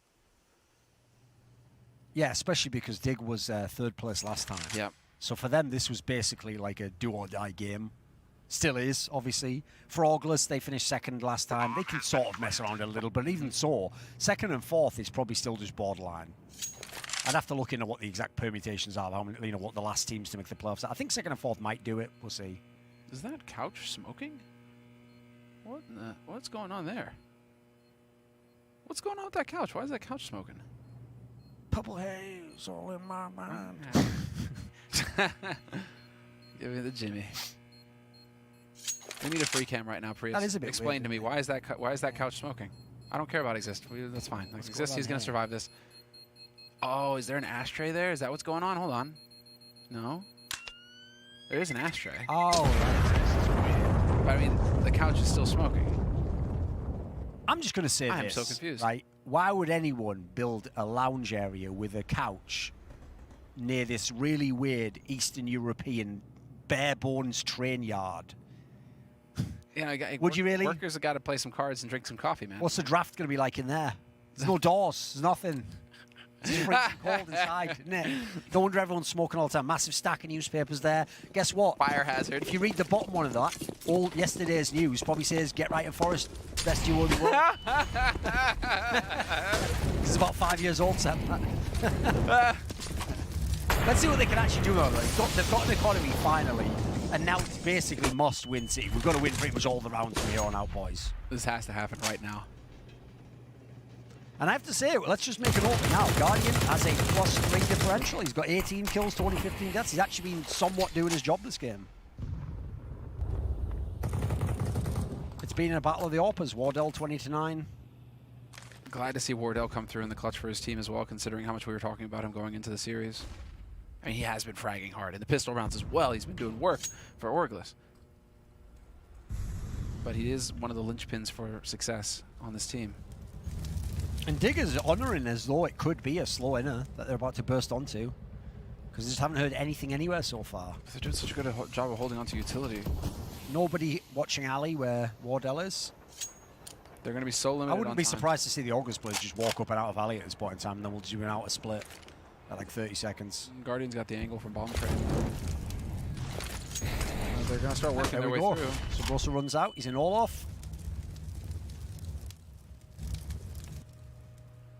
Yeah, especially because Dig was 3rd place last time. Yep. So for them, this was basically like a do-or-die game. Still is, obviously. For Orgless, they finished 2nd last time. They can sort of mess around a little, but even so, 2nd and 4th is probably still just borderline. I'd have to look into what the exact permutations are, how many, what the last teams to make the playoffs. I think second and fourth might do it. We'll see. Is that couch smoking? What's going on there? What's going on with that couch? Why is that couch smoking? Purple haze all in my mind. Give me the Jimmy. We need a free cam right now, Prius. That is a bit Explain weird, to me, why is that couch smoking? I don't care about Exist. That's fine. Exist, he's going to survive this. Oh, is there an ashtray there? Is that what's going on? Hold on. No. There is an ashtray. Oh, right. But I mean, the couch is still smoking. I'm just going to say this. I am so confused. Right? Why would anyone build a lounge area with a couch near this really weird Eastern European bare bones train yard? Would you really? Workers have got to play some cards and drink some coffee, man. What's the draft going to be like in there? There's no doors. There's nothing. It's freezing cold inside, isn't it? No wonder everyone's smoking all the time. Massive stack of newspapers there. Guess what? Fire hazard. If you read the bottom one of that, all yesterday's news probably says, "Get right in Forest, best duo in the world." This is about 5 years old, Sam. Let's see what they can actually do though. They've got an economy finally, and now it's basically must-win city. We've got to win pretty much all the rounds from here on out, boys. This has to happen right now. And I have to say, let's just make a note now. Guardian has a +3 differential. He's got 18 kills to only 15 deaths. He's actually been somewhat doing his job this game. It's been a battle of the Orpas. Wardell 20-9. Glad to see Wardell come through in the clutch for his team as well, considering how much we were talking about him going into the series. I mean, he has been fragging hard. In the pistol rounds as well, he's been doing work for Orgless. But he is one of the linchpins for success on this team. And Digger's honouring as though it could be a slow inner that they're about to burst onto. Because they just haven't heard anything anywhere so far. They're doing such a good job of holding onto utility. Nobody watching alley where Wardell is. They're going to be so limited. I wouldn't be surprised to see the Orgless players just walk up and out of alley at this point in time, and then we'll do an outer split at like 30 seconds. Guardian's got the angle from bomb trade. They're going to start working their way through. So Rosa runs out. He's in Olaf.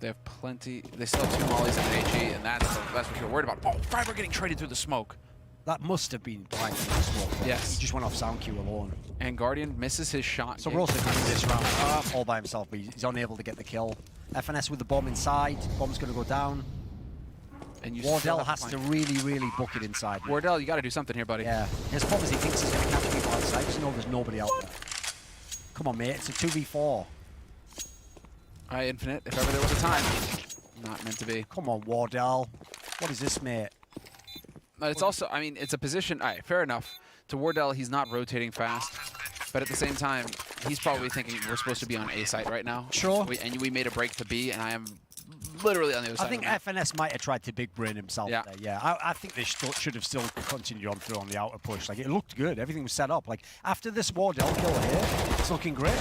They have plenty. They still have 2 mollies and an HE, and that's what you're worried about. Oh, Fiber getting traded through the smoke. That must have been blind from the smoke. Yes. He just went off sound cue alone. And Guardian misses his shot. So Rosa can win this round all by himself, but he's unable to get the kill. FNS with the bomb inside. Bomb's going to go down. And Wardell has to really, really book it inside. Wardell, you got to do something here, buddy. Yeah. His problem is he thinks he's going to catch people outside. Just know there's nobody out there. Come on, mate. It's a 2v4. Infinite, if ever there was a time. Not meant to be. Come on, Wardell. What is this, mate? But it's also, I mean, it's a position. All right, fair enough. To Wardell, he's not rotating fast. But at the same time, he's probably thinking we're supposed to be on A site right now. Sure. And we made a break to B, and I am literally on the other side. I think FNS might have tried to big brain himself there. Yeah, I think they should have still continued on through on the outer push. Like, it looked good. Everything was set up. Like, after this Wardell kill here, it's looking great.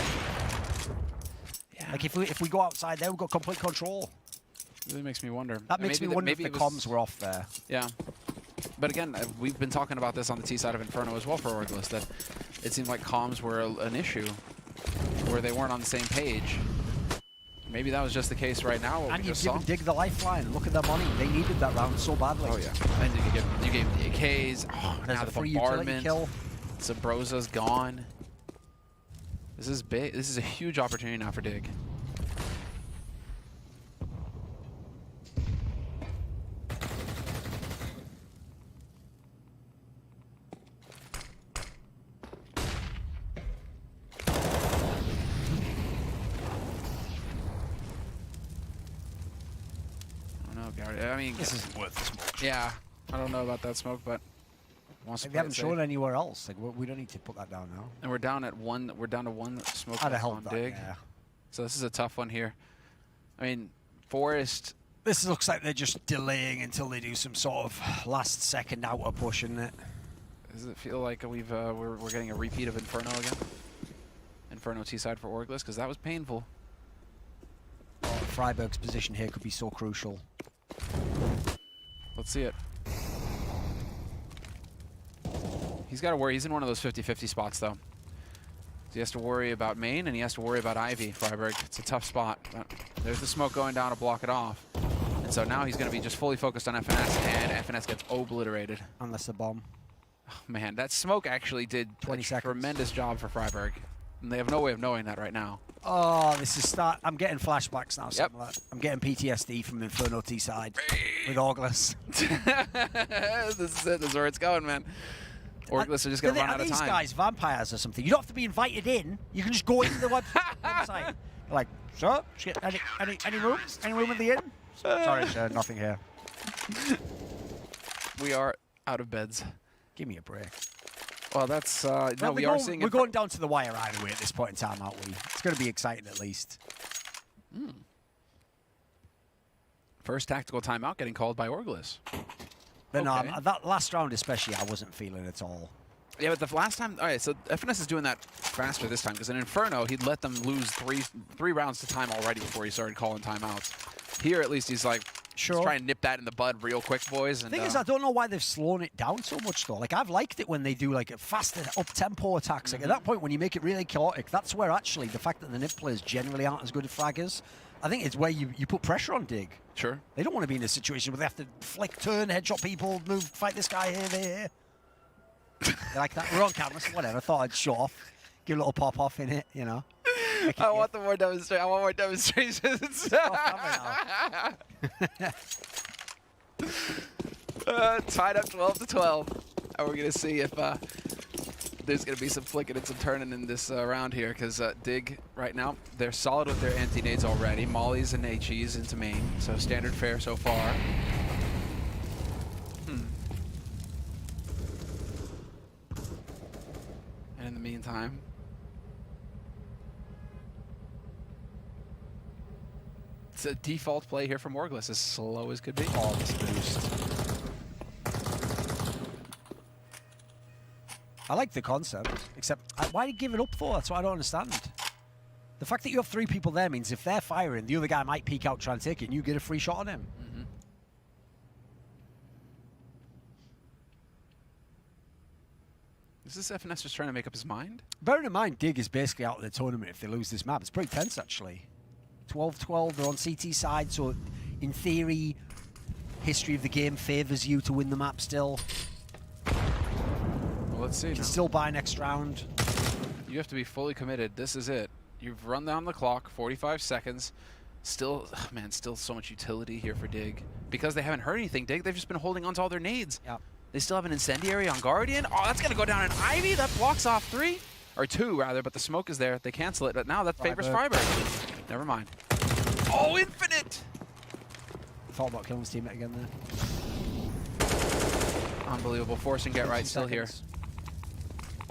Yeah. Like, if we go outside there, we've got complete control. It really makes me wonder. That makes me wonder if the comms were off there. Yeah. But again, we've been talking about this on the T side of Inferno as well for Orgless, that it seemed like comms were an issue, where they weren't on the same page. Maybe that was just the case right now. And you've given Dig the lifeline. Look at their money. They needed that round so badly. Oh, yeah. And you gave them the AKs. Oh, there's now a the free bombardment. Kill. Sabrosa's gone. This is big. This is a huge opportunity now for Dig. I mean, this isn't worth the smoke. Yeah, I don't know about that smoke, but they haven't shown anywhere else. Like, we don't need to put that down now. And we're down at one. We're down to 1 smoke on Dig. Yeah. So this is a tough one here. I mean, Forest. This looks like they're just delaying until they do some sort of last-second outer push, isn't it? Does it feel like we're getting a repeat of Inferno again? Inferno T side for Orgless, because that was painful. Oh, Freiberg's position here could be so crucial. Let's see it. He's got to worry. He's in one of those 50-50 spots, though. So he has to worry about main, and he has to worry about Ivy, Freiberg. It's a tough spot. But there's the smoke going down to block it off. And So now he's going to be just fully focused on FNS, and FNS gets obliterated. Unless the bomb. Oh, man, that smoke actually did 20 a seconds. tremendous job for Freiburg. And they have no way of knowing that right now. Oh, this is start. I'm getting flashbacks now. Yep. I'm getting PTSD from Inferno T side with Orgless. This is it. This is where it's going, man. Orgless are just going to run out of time. Are these guys vampires or something? You don't have to be invited in. You can just go into the website. Like, sir, any room? Any room in the inn? Sorry, sir, nothing here. We are out of beds. Give me a break. Well, that's Well, no. We are seeing. We're going down to the wire either way at this point in time, aren't we? It's going to be exciting at least. First tactical timeout getting called by Orgless. But Okay. no, that last round especially, I wasn't feeling at all. Yeah, but the last time, all right, so FNS is doing that faster this time because in Inferno, he'd let them lose three rounds to time already before he started calling timeouts. Here, at least, he's like, Sure. just trying to nip that in the bud real quick, boys. And, The thing is, I don't know why they've slowed it down so much, though. Like, I've liked it when they do, like, faster, up-tempo attacks. Like, at that point, when you make it really chaotic, that's where, actually, the fact that the NIP players generally aren't as good at fraggers, I think it's where you put pressure on Dig. Sure. They don't want to be in a situation where they have to flick, turn, headshot people, move, fight this guy here, there. They like that. We're on camera, so whatever. I thought I'd show off. Give a little pop-off in it, you know. I want more demonstrations. Tied up 12-12. And we're going to see if there's going to be some flicking and some turning in this round here, because Dig, right now, they're solid with their anti-nades already. Mollies and HEs into main, so standard fare so far. And in the meantime, it's a default play here from Orgless, as slow as could be. Oh, this boost. I like the concept, except why do you give it up for? That's what I don't understand. The fact that you have 3 people there means if they're firing, the other guy might peek out, try and take it, and you get a free shot on him. Is this FNS just trying to make up his mind? Bearing in mind, Dig is basically out of the tournament if they lose this map. It's pretty tense, actually. 12-12, they're on CT side, so in theory, history of the game favours you to win the map still. Well, let's see. You can still buy next round. You have to be fully committed. This is it. You've run down the clock, 45 seconds. Still, oh man, still so much utility here for Dig. Because they haven't heard anything, Dig, they've just been holding on to all their nades. Yep. They still have an Incendiary on Guardian. Oh, that's going to go down an Ivy. That blocks off 3. Or 2, rather, but the smoke is there. They cancel it, but now that favors Freiburg. Never mind. Oh, Infinite! Thought about killing his teammate again there. Unbelievable. Force and get right still here.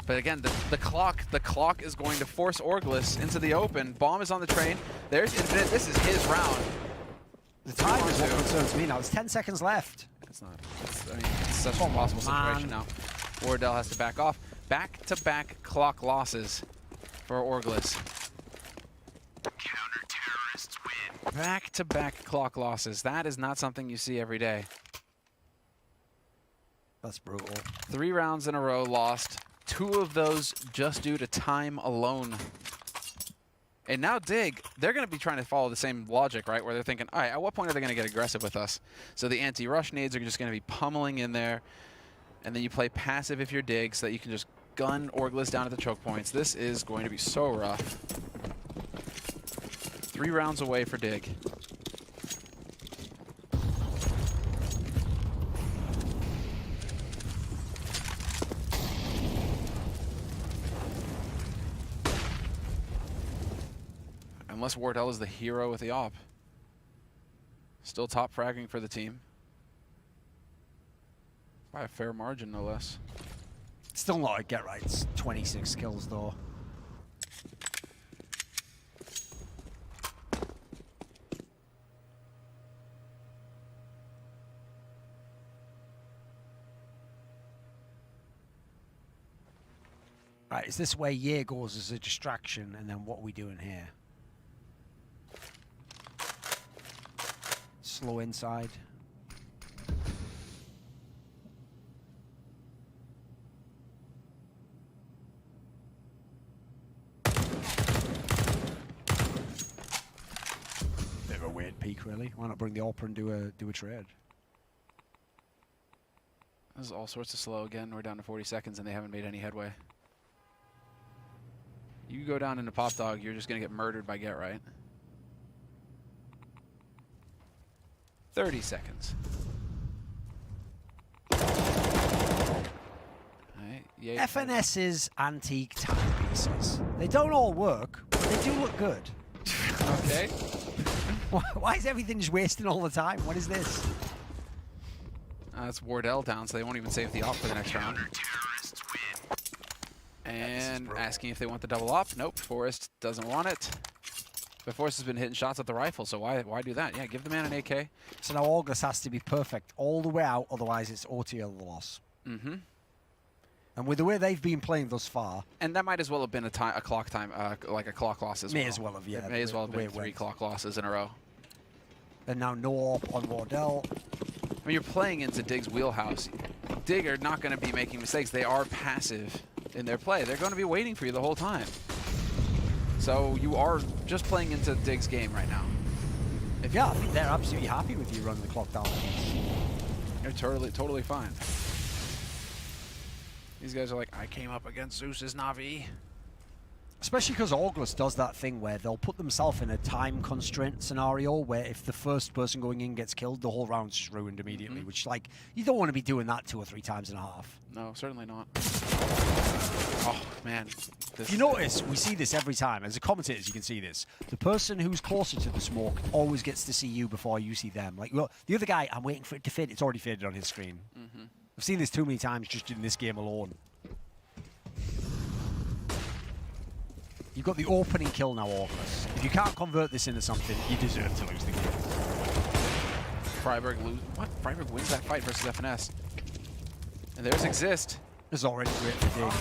But again, the clock is going to force Orgless into the open. Bomb is on the train. There's Infinite. This is his round. The time is what concerns me now. There's 10 seconds left. It's not. I mean, it's such an impossible situation now. Wardell has to back off. Back-to-back clock losses for Orgless. Counter-terrorists win. Back-to-back clock losses. That is not something you see every day. That's brutal. 3 rounds in a row lost. 2 of those just due to time alone. And now Dig, they're going to be trying to follow the same logic, right? Where they're thinking, all right, at what point are they going to get aggressive with us? So the anti-rush nades are just going to be pummeling in there. And then you play passive if you're Dig so that you can just gun Orgless down at the choke points. This is going to be so rough. 3 rounds away for Dig. Unless Wardell is the hero with the op. Still top fragging for the team. By a fair margin, no less. Still not a get right. It's 26 kills, though. Right, is this where Ye goes as a distraction, and then what are we doing here? Slow inside. peek, really. Why not bring the AWP and do a trade? This is all sorts of slow again. We're down to 40 seconds and they haven't made any headway. You go down into Pop Dog, you're just going to get murdered by Get Right. 30 seconds. Right, yeah, FNS's antique timepieces. They don't all work, but they do look good. Okay. Why is everything just wasting all the time? What is this? It's Wardell down, so they won't even save the op for the next round. And asking if they want the double op. Nope, Forrest doesn't want it. But Forrest has been hitting shots with the rifle, so why do that? Yeah, give the man an AK. So now Orgless has to be perfect all the way out, otherwise it's OTL the loss. Mm-hmm. And with the way they've been playing thus far... And that might as well have been a clock time, like a clock loss as well. May as well have, yeah. It may as well have been 3 clock losses in a row. And now no AWP on Wardell. I mean, you're playing into Dig's wheelhouse. Dig are not going to be making mistakes. They are passive in their play. They're going to be waiting for you the whole time. So you are just playing into Dig's game right now. Yeah, I think they're absolutely happy with you running the clock down. They're totally fine. These guys are like, I came up against Zeus's Na'Vi. Especially because Orgless does that thing where they'll put themselves in a time constraint scenario where if the first person going in gets killed, the whole round's just ruined immediately, which, like, you don't want to be doing that 2 or 3 times and a half. No, certainly not. Oh, man. If you notice, we see this every time. As a commentator, you can see this. The person who's closer to the smoke always gets to see you before you see them. Like, look, the other guy, I'm waiting for it to fade. It's already faded on his screen. I've seen this too many times just in this game alone. You've got the opening kill now, Orgless. If you can't convert this into something, you deserve to lose the game. Freiburg lose. What? Freiburg wins that fight versus FNS. And there's Exist. This is already great for Dig.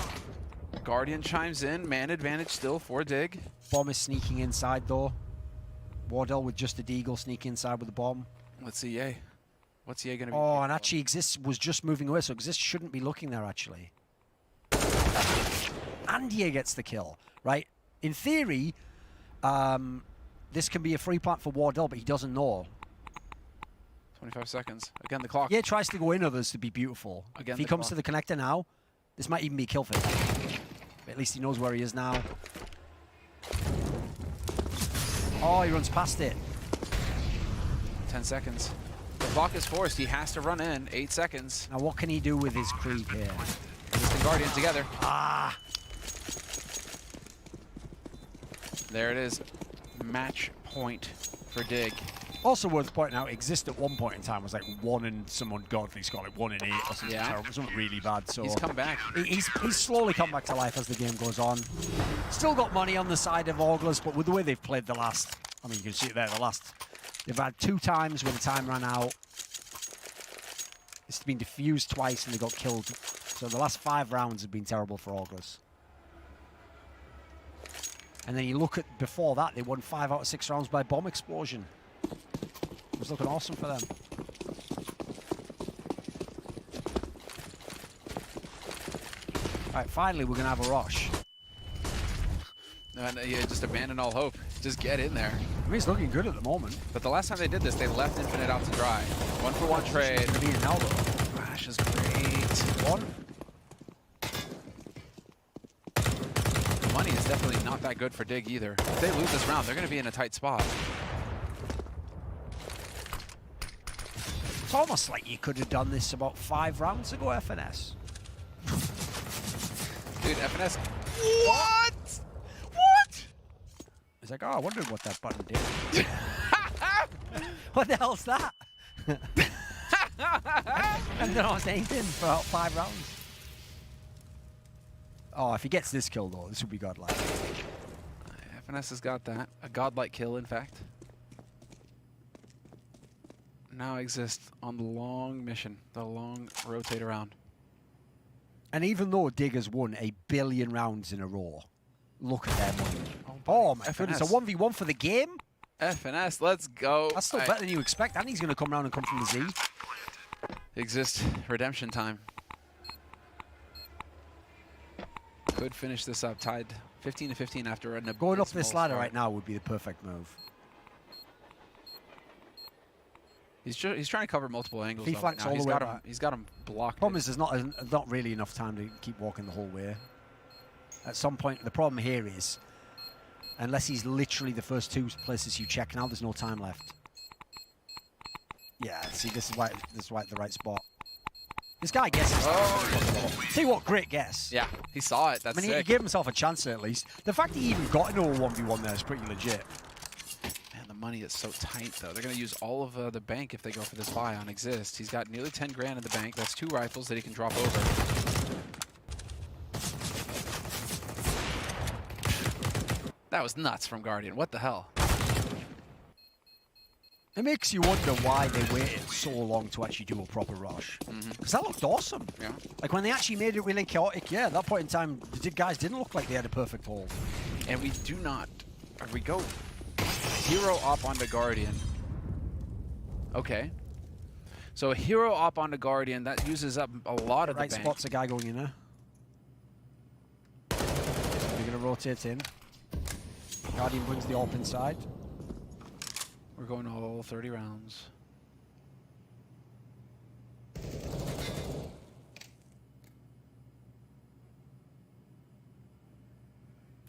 Guardian chimes in. Man advantage still for Dig. Bomb is sneaking inside, though. Wardell with just a deagle sneaking inside with the bomb. Let's see Ye. What's Ye going to be? Oh, and actually Exist was just moving away, so Exist shouldn't be looking there, actually. And Ye gets the kill, right? In theory, this can be a free plant for Wardell, but he doesn't know. 25 seconds. Again, the clock. Yeah, tries to go in others to be beautiful. Again, if he comes to the connector now, this might even be a kill for him. But at least he knows where he is now. Oh, he runs past it. 10 seconds. The clock is forced. He has to run in. 8 seconds. Now, what can he do with his creep here? Exist and Guardian together. Ah! There it is. Match point for Dig. Also worth pointing out, Exist at one point in time was like 1 and some ungodly score, like 1 and 8 or something. Yeah. Terrible. It wasn't really bad. So He's come back. He's slowly come back to life as the game goes on. Still got money on the side of Orgless, but with the way they've played the last, I mean, you can see it there, they've had 2 times when the time ran out. It's been diffused twice and they got killed. So the last 5 rounds have been terrible for Orgless. And then you look at before that, they won 5 out of 6 rounds by bomb explosion. It was looking awesome for them. All right, finally we're gonna have a rush. And yeah, just abandon all hope. Just get in there. I mean, it's looking good at the moment. But the last time they did this, they left Infinite out to dry. 1-for-1 trade. It's gonna be an elbow. Flash is great. One. The money is definitely not that good for Dig either. If they lose this round, they're going to be in a tight spot. It's almost like you could have done this about 5 rounds ago, FNS. Dude, FNS. What? What? It's like, oh, I wondered what that button did. What the hell's that? I don't know anything for about 5 rounds. Oh, if he gets this kill, though, this would be godlike. FNS has got that. A godlike kill, in fact. Now Exist on the long mission, the long rotate around. And even though Dig has won 1 billion rounds in a row, look at their money. Oh my goodness, a 1v1 for the game? FNS, let's go. That's still better than you expect, and he's going to come around and come from the Z. Exist, redemption time. Could finish this up tied 15-15 after an Going up this ladder start. right now would be the perfect move. He's trying to cover multiple angles. He flanks all the way back. He's got him blocked. Problem is, there's not really enough time to keep walking the whole way. At some point, the problem here is, unless he's literally the first 2 places you check now, there's no time left. Yeah, see, this is why at the right spot. This guy guesses. Oh. See what, great guess. Yeah, he saw it. That's I mean, he gave himself a chance at least. The fact he even got into a 1v1 there is pretty legit. Man, the money is so tight, though. They're going to use all of the bank if they go for this buy on Exist. He's got nearly 10 grand in the bank. That's 2 rifles that he can drop over. That was nuts from Guardian. What the hell? It makes you wonder why they waited so long to actually do a proper rush. Because that looked awesome. Yeah. Like when they actually made it really chaotic, yeah, at that point in time, the guys didn't look like they had a perfect hold. And we do not. We go hero op onto Guardian. Okay. So a hero op onto Guardian, that uses up a lot of the bank. Right spot's a guy going in there. They're going to rotate in. Guardian brings the op inside. We're going all 30 rounds.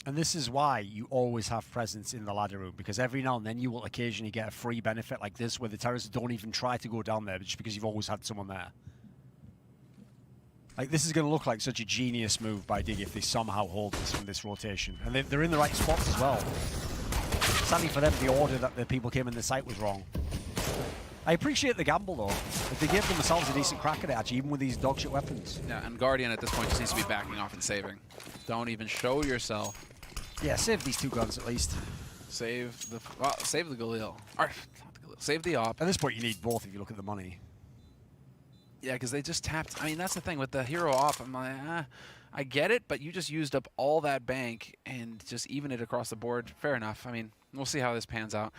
And this is why you always have presence in the ladder room, because every now and then you will occasionally get a free benefit like this where the terrorists don't even try to go down there just because you've always had someone there. Like, this is going to look like such a genius move by Dig if they somehow hold this from this rotation. And they're in the right spots as well. Sadly for them, the order that the people came in the site was wrong. I appreciate the gamble, though. If they gave themselves a decent crack at it, actually, even with these dogshit weapons. Yeah, and Guardian at this point just needs to be backing off and saving. Don't even show yourself. Yeah, save these 2 guns at least. Save the Galil. Or, not the Galil. Save the op. At this point, you need both if you look at the money. Yeah, because they just tapped. I mean, that's the thing with the hero op. I'm like, I get it, but you just used up all that bank and just even it across the board. Fair enough. I mean, we'll see how this pans out.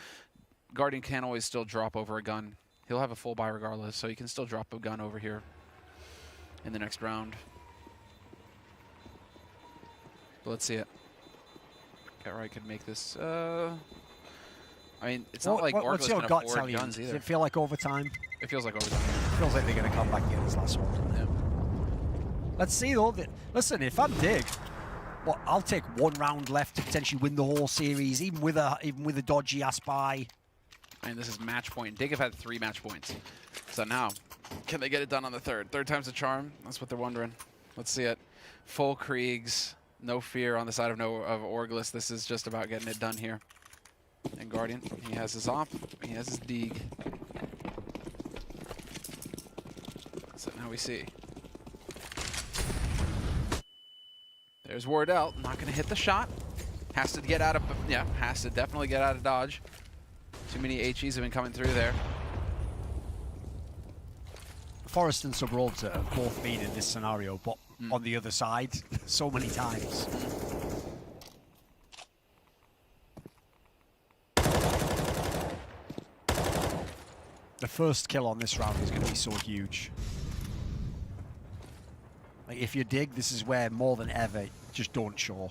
Guardian can always still drop over a gun. He'll have a full buy regardless, so he can still drop a gun over here in the next round. But let's see it. Catright could make this. I mean, it's not like Orgless can afford guns either. Does it feel like overtime? It feels like overtime. It feels like they're going to come back and get this last one. Yeah. Let's see though. Listen, if I'm Dig, well, I'll take 1 round left to potentially win the whole series, even with a dodgy ass buy. I mean, this is match point. Dig have had 3 match points. So now, can they get it done on the 3rd? 3rd time's a charm. That's what they're wondering. Let's see it. Full Kriegs, no fear on the side of Orgless. This is just about getting it done here. And Guardian, he has his op, he has his dig. So now we see. There's Wardell, not going to hit the shot. Has to get out of, yeah, has to definitely get out of dodge. Too many HEs have been coming through there. Forrest and Subrolta have both been in this scenario, but on the other side so many times. The first kill on this round is going to be so huge. Like, if you Dig, this is where more than ever, just don't show.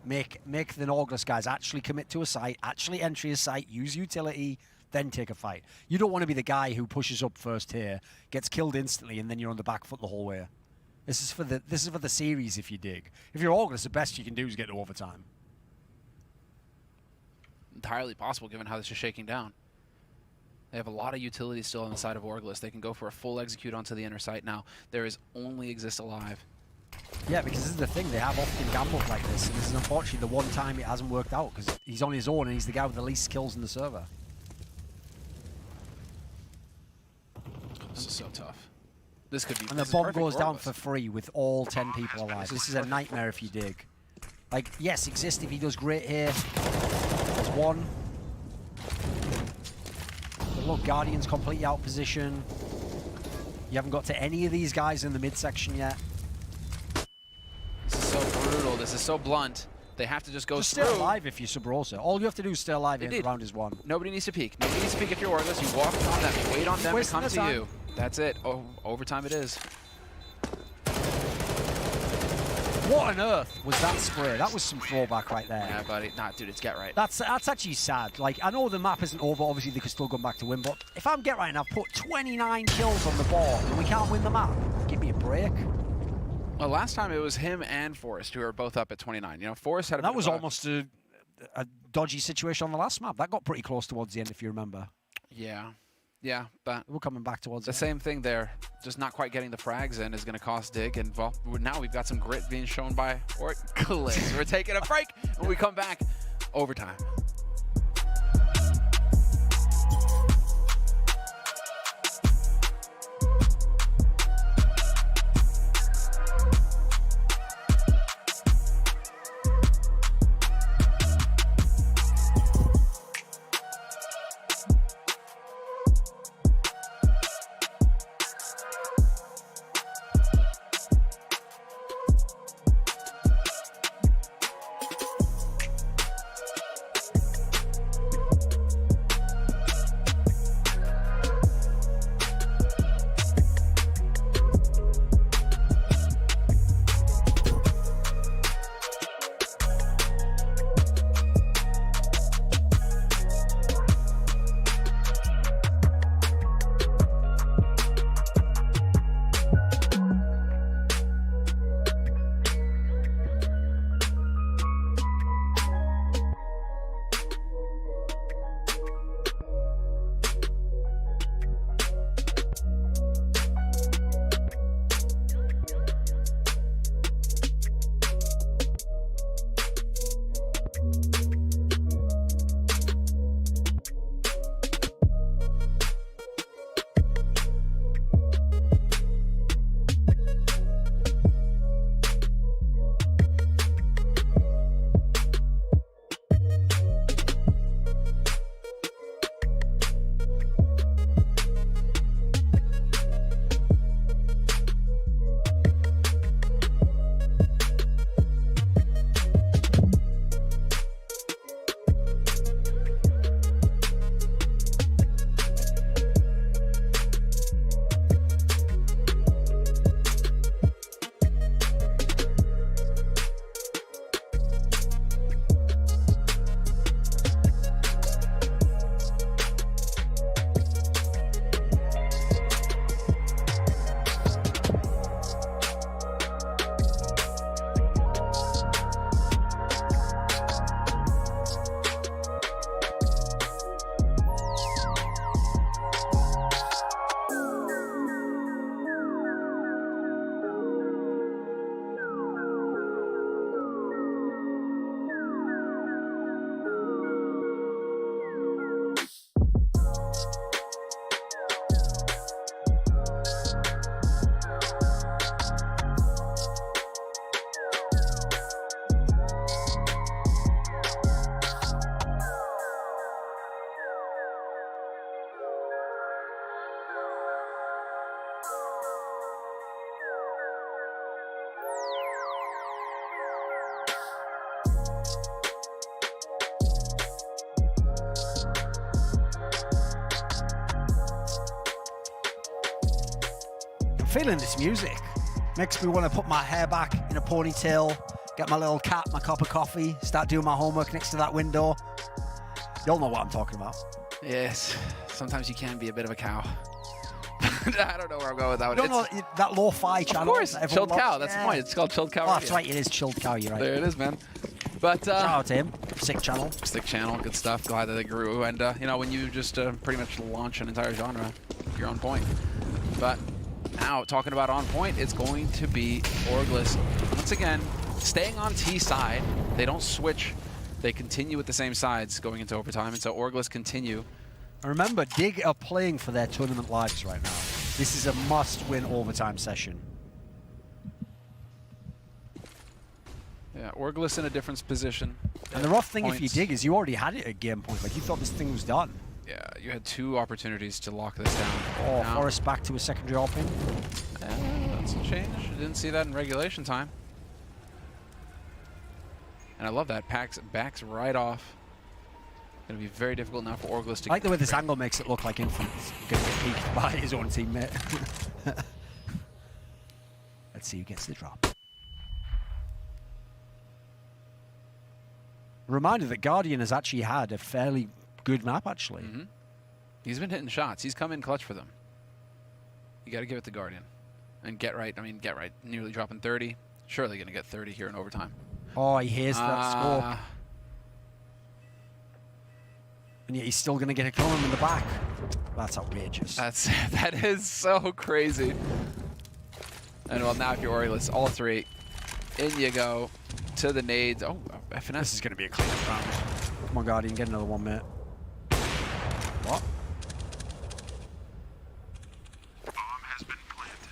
Make the Orgless guys actually commit to a site, actually enter a site, use utility, then take a fight. You don't want to be the guy who pushes up first here, gets killed instantly, and then you're on the back foot the whole way. This is for the series if you Dig. If you're Orgless, the best you can do is get to overtime. Entirely possible given how this is shaking down. They have a lot of utility still on the side of Orgless. They can go for a full execute onto the inner site now. There is only Exist alive. Yeah, because this is the thing. They have often gambled like this, and this is unfortunately the one time it hasn't worked out, because he's on his own and he's the guy with the least kills in the server. This is so tough. This could be. And the bomb goes down for free with all 10 people alive. This is a nightmare if you Dig. Like, yes, Exist if he does great here. There's one. But look, Guardian's completely out of position. You haven't got to any of these guys in the midsection yet. This is so brutal. This is so blunt. They have to just go through. Stay alive if you're Subrosa. All you have to do is stay alive if the round is won. Nobody needs to peek. Nobody needs to peek if you're Orgless. You walk on them, wait on them to come to you. That's it. Oh, overtime it is. What on earth was that spray? That was some throwback right there. Yeah, buddy. Nah, dude, it's Get Right. That's actually sad. Like, I know the map isn't over. Obviously, they could still go back to win. But if I'm Get Right and I've put 29 kills on the board and we can't win the map, give me a break. Well, last time it was him and Forrest who were both up at 29. You know, Forrest had a That was almost a dodgy situation on the last map. That got pretty close towards the end, if you remember. Yeah. Yeah, but We're coming back towards the same thing there. Just not quite getting the frags in is going to cost Dig. And well, now we've got some grit being shown by Orgless. We're taking a break. When we come back, overtime. Feeling this music. Makes me want to put my hair back in a ponytail, get my little cat, my cup of coffee, start doing my homework next to that window. You'll know what I'm talking about. Yes. Sometimes you can be a bit of a cow. I don't know where I'm going with that one. You don't know that lo-fi channel? Of course, Chilled Cow. That's the point. It's called Chilled Cow. Oh, that's right. It is Chilled Cow. You're right. There it is, man. But shout out to him. Sick channel. Sick channel. Good stuff. Glad that they grew. And, you know, when you just pretty much launch an entire genre, you're on point. But now, talking about on point, it's going to be Orgless. Once again, staying on T side. They don't switch. They continue with the same sides going into overtime. And so Orgless continue. And remember, Dig are playing for their tournament lives right now. This is a must-win overtime session. Yeah, Orgless in a different position. And the rough thing if you Dig is you already had it at game point. Like, you thought this thing was done. Yeah, you had 2 opportunities to lock this down. Oh, now, Forrest back to a secondary open. That's a change. I didn't see that in regulation time. And I love that. Backs right off. Going to be very difficult now for Orgless to... I like the way this angle makes it look like Infinite's going to get peeked by his own teammate. Let's see who gets the drop. Reminder that Guardian has actually had a fairly good map, actually. Mm-hmm. He's been hitting shots. He's come in clutch for them. You got to give it to Guardian. And Get Right, I mean, Get Right, nearly dropping 30. Surely going to get 30 here in overtime. Oh, he hears that score. And yet he's still going to get a kill him in the back. That's outrageous. That is so crazy. And well, now if you're Orgless, all three, in you go to the nades. Oh, FNS. This is going to be a clean round. Come on, Guardian, get another 1 minute. What? Bomb has been planted.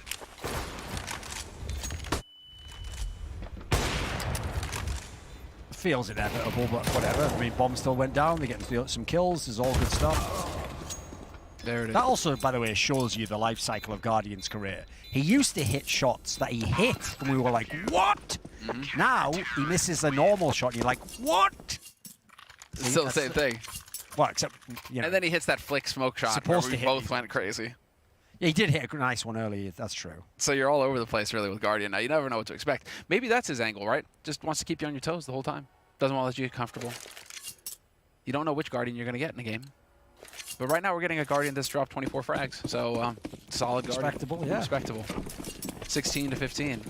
Feels inevitable, but whatever. I mean, bomb still went down. They're getting some kills. There's all good stuff. There it is. That also, by the way, shows you the life cycle of Guardian's career. He used to hit shots that he hit, and we were like, what? Mm-hmm. Now, he misses a normal shot, and you're like, what? It's still the same thing. Well, except, you know. And then he hits that flick smoke shot Supposed where we to hit both me. went crazy. Yeah, he did hit a nice one earlier. That's true. So you're all over the place, really, with Guardian. Now, you never know what to expect. Maybe that's his angle, right? Just wants to keep you on your toes the whole time. Doesn't want to let you get comfortable. You don't know which Guardian you're going to get in a game. But right now, we're getting a Guardian that's dropped 24 frags. So, solid Guardian. Respectable, yeah. Respectable. 16 to 15.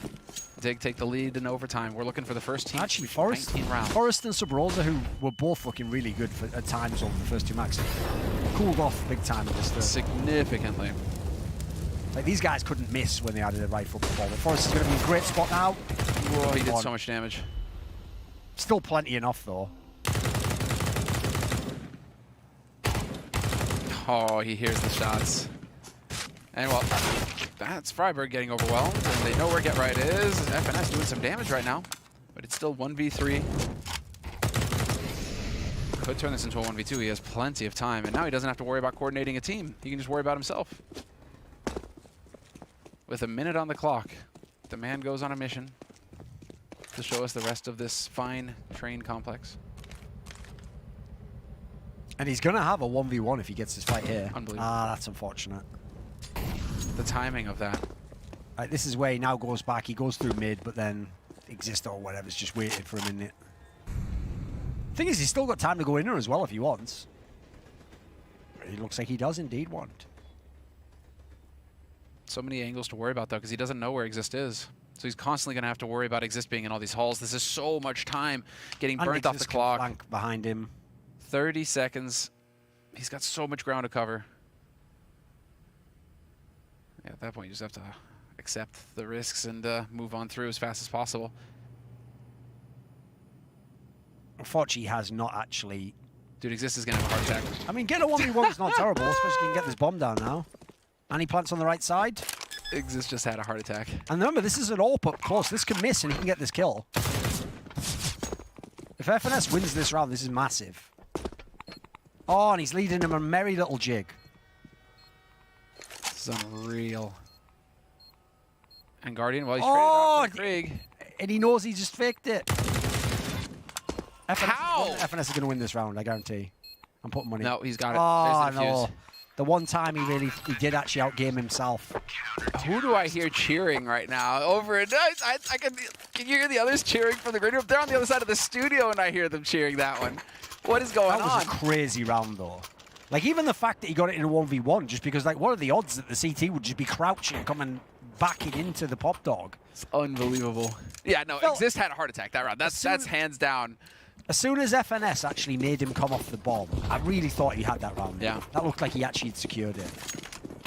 Dig take the lead in overtime. We're looking for the first team. Actually, Forrest, 19 rounds. Forrest and Subrosa, who were both looking really good at times over the first 2 max, cooled off big time in this third. Significantly. Like, these guys couldn't miss when they added a right foot before. But Forrest is going to be in a great spot now. Whoa, he did so much damage. Still plenty enough, though. Oh, he hears the shots. And, well, that's Freiburg getting overwhelmed, and they know where Get Right is. FNS doing some damage right now, but it's still 1v3. Could turn this into a 1v2. He has plenty of time, and now he doesn't have to worry about coordinating a team. He can just worry about himself. With a minute on the clock, the man goes on a mission to show us the rest of this fine train complex. And he's going to have a 1v1 if he gets this fight here. Unbelievable. Ah, that's unfortunate. The timing of that. This is where he now goes back. He goes through mid, but then Exist or whatever's just waited for him in it. Thing is, he's still got time to go in there as well if he wants. He looks like he does indeed want. So many angles to worry about, though, because he doesn't know where Exist is. So he's constantly going to have to worry about Exist being in all these halls. This is so much time getting burnt off the clock. Flank behind him. 30 seconds. He's got so much ground to cover. Yeah, at that point, you just have to accept the risks and move on through as fast as possible. Unfortunately, he has not actually... Dude, Exist is going to have a heart attack. I mean, get a 1v1 is not terrible, especially if you can get this bomb down now. And he plants on the right side. Exist just had a heart attack. And remember, this is an AWP up close. This can miss and he can get this kill. If FNS wins this round, this is massive. Oh, and he's leading him a merry little jig. This is unreal. And Guardian, well, he's traded off Krieg. And he knows he just faked it. How? FNS is going to win this round, I guarantee. I'm putting money. No, he's got it. Oh, There's the defuse. no. The one time he did actually outgame himself. Who do I hear cheering right now? Over it. I can you hear the others cheering from the green room? They're on the other side of the studio, and I hear them cheering that one. What is going on? That was a crazy round, though. Like, even the fact that he got it in a 1v1, just because, like, what are the odds that the CT would just be crouching, coming backing into the pop dog? It's unbelievable. Yeah, no, Exist had a heart attack that round. That's hands down. As soon as FNS actually made him come off the bomb, I really thought he had that round. Yeah. That looked like he actually had secured it.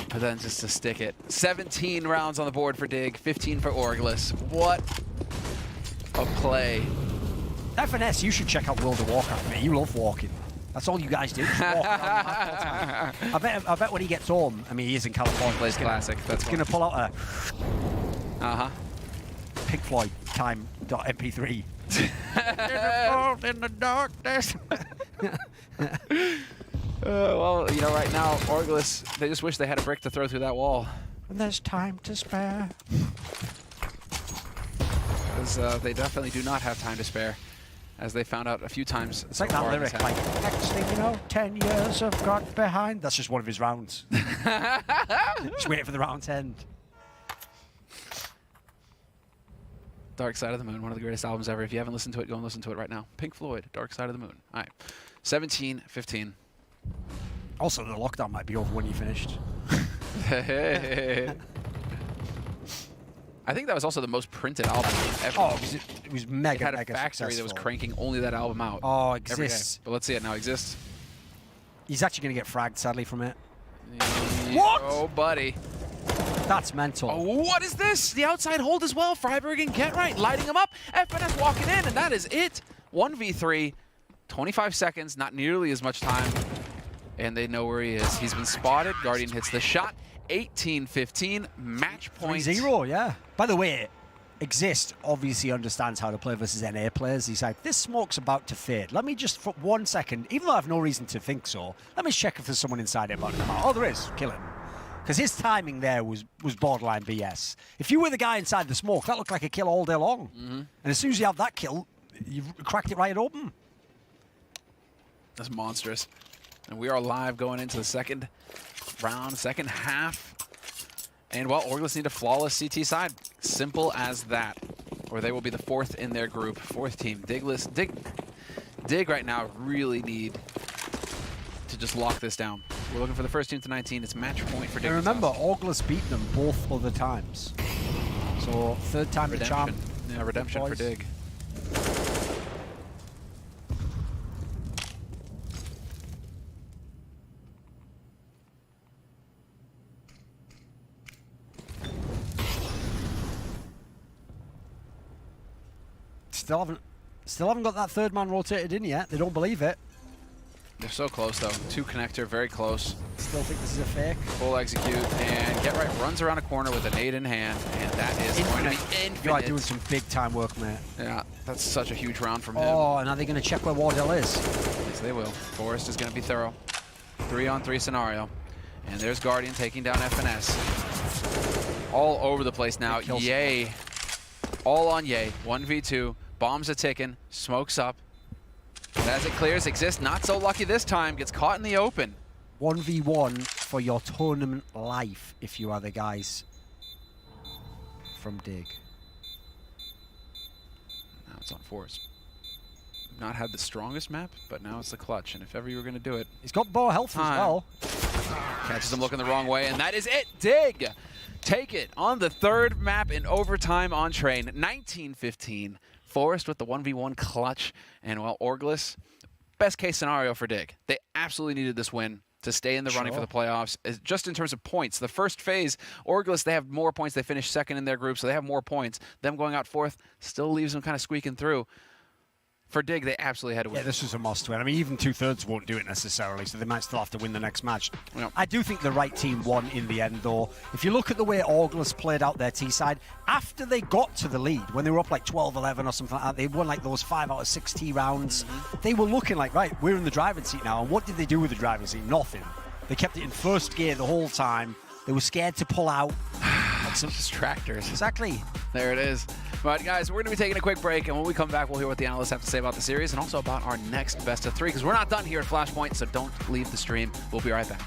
But then just to stick it. 17 rounds on the board for Dig, 15 for Orgless. What a play. FNS, you should check out World of Warcraft, mate. You love walking. That's all you guys do. Just walk around the map all the time. I bet when he gets home, I mean, he is in California. Plays classic. That's going to pull out a Pink Floyd time.mp3. in the darkness. Well, you know, right now, Orgless, they just wish they had a brick to throw through that wall. And there's time to spare. Because they definitely do not have time to spare, as they found out a few times. It's like that lyric, like, next thing you know, 10 years have got behind. That's just one of his rounds. Just waiting for the round to end. Dark Side of the Moon, one of the greatest albums ever. If you haven't listened to it, go and listen to it right now. Pink Floyd, Dark Side of the Moon. All right, 17-15. Also, the lockdown might be over when you finished. I think that was also the most printed album ever. Oh, it was mega, It had a mega factory that was successful. cranking only that album out. Oh, every day. Exists. But let's see it now. Exists. He's actually going to get fragged, sadly, from it. What? Oh, buddy. That's mental. Oh, what is this? The outside hold as well. Freiburg and Get Right lighting him up. FNS walking in, and that is it. 1v3, 25 seconds, not nearly as much time. And they know where he is. He's been spotted. Guardian hits the shot. 18-15, match point. 3-0, yeah. By the way, Exist obviously understands how to play versus NA players. He's like, this smoke's about to fade. Let me just, for 1 second, even though I have no reason to think so, let me check if there's someone inside it about to come out. Oh, there is. Kill him. Because his timing there was borderline BS. If you were the guy inside the smoke, that looked like a kill all day long. And as soon as you have that kill, you've cracked it right open. That's monstrous. And we are live going into the second round, second half. And, well, Orgless need a flawless CT side. Simple as that. Or they will be the fourth in their group. Fourth team. Dig right now really need to just lock this down. We're looking for the first team to 19. It's match point for Dignitas. And remember, Orgless beat them both other times. So, third time the charm. Yeah, redemption for Dig. Still haven't got that third man rotated in yet. They don't believe it. They're so close, though. Two connector, very close. Still think this is a fake. Full execute, and Get Right runs around a corner with a nade in hand, and that is going to be infinite. You are doing some big time work, mate. Yeah, that's such a huge round from him. Oh, and are they going to check where Wardell is? Yes, they will. Forrest is going to be thorough. 3-on-3 scenario. And there's Guardian taking down FNS. All over the place now. Yay. All on Yay. 1v2. Bombs a ticking. Smokes up. And as it clears, Exist not so lucky this time. Gets caught in the open. 1v1 for your tournament life if you are the guys from Dig. Now it's on Forrest. Not had the strongest map, but now it's the clutch. And if ever you were going to do it, He's got bow health as well. Catches him looking the wrong way, and that is it. Dig! Take it on the third map in overtime on Train. 19-15. Forrest with the 1v1 clutch. And, well, Orgless, best case scenario for Dig. They absolutely needed this win to stay in the running for the playoffs. Just in terms of points, the first phase, Orgless, they have more points. They finished second in their group, so they have more points. Them going out fourth still leaves them kind of squeaking through. For Dig, they absolutely had to win. Yeah, this was a must win. I mean, even 2/3 won't do it necessarily, so they might still have to win the next match. Yep. I do think the right team won in the end, though. If you look at the way Orgless played out their T-side, after they got to the lead, when they were up like 12-11 or something like that, they won like those 5 out of 6 T rounds. They were looking like, right, we're in the driving seat now. And what did they do with the driving seat? Nothing. They kept it in first gear the whole time. They were scared to pull out. Like some distractors. Exactly. There it is. But guys, we're going to be taking a quick break, and when we come back, we'll hear what the analysts have to say about the series and also about our next best of 3, because we're not done here at Flashpoint, so don't leave the stream. We'll be right back.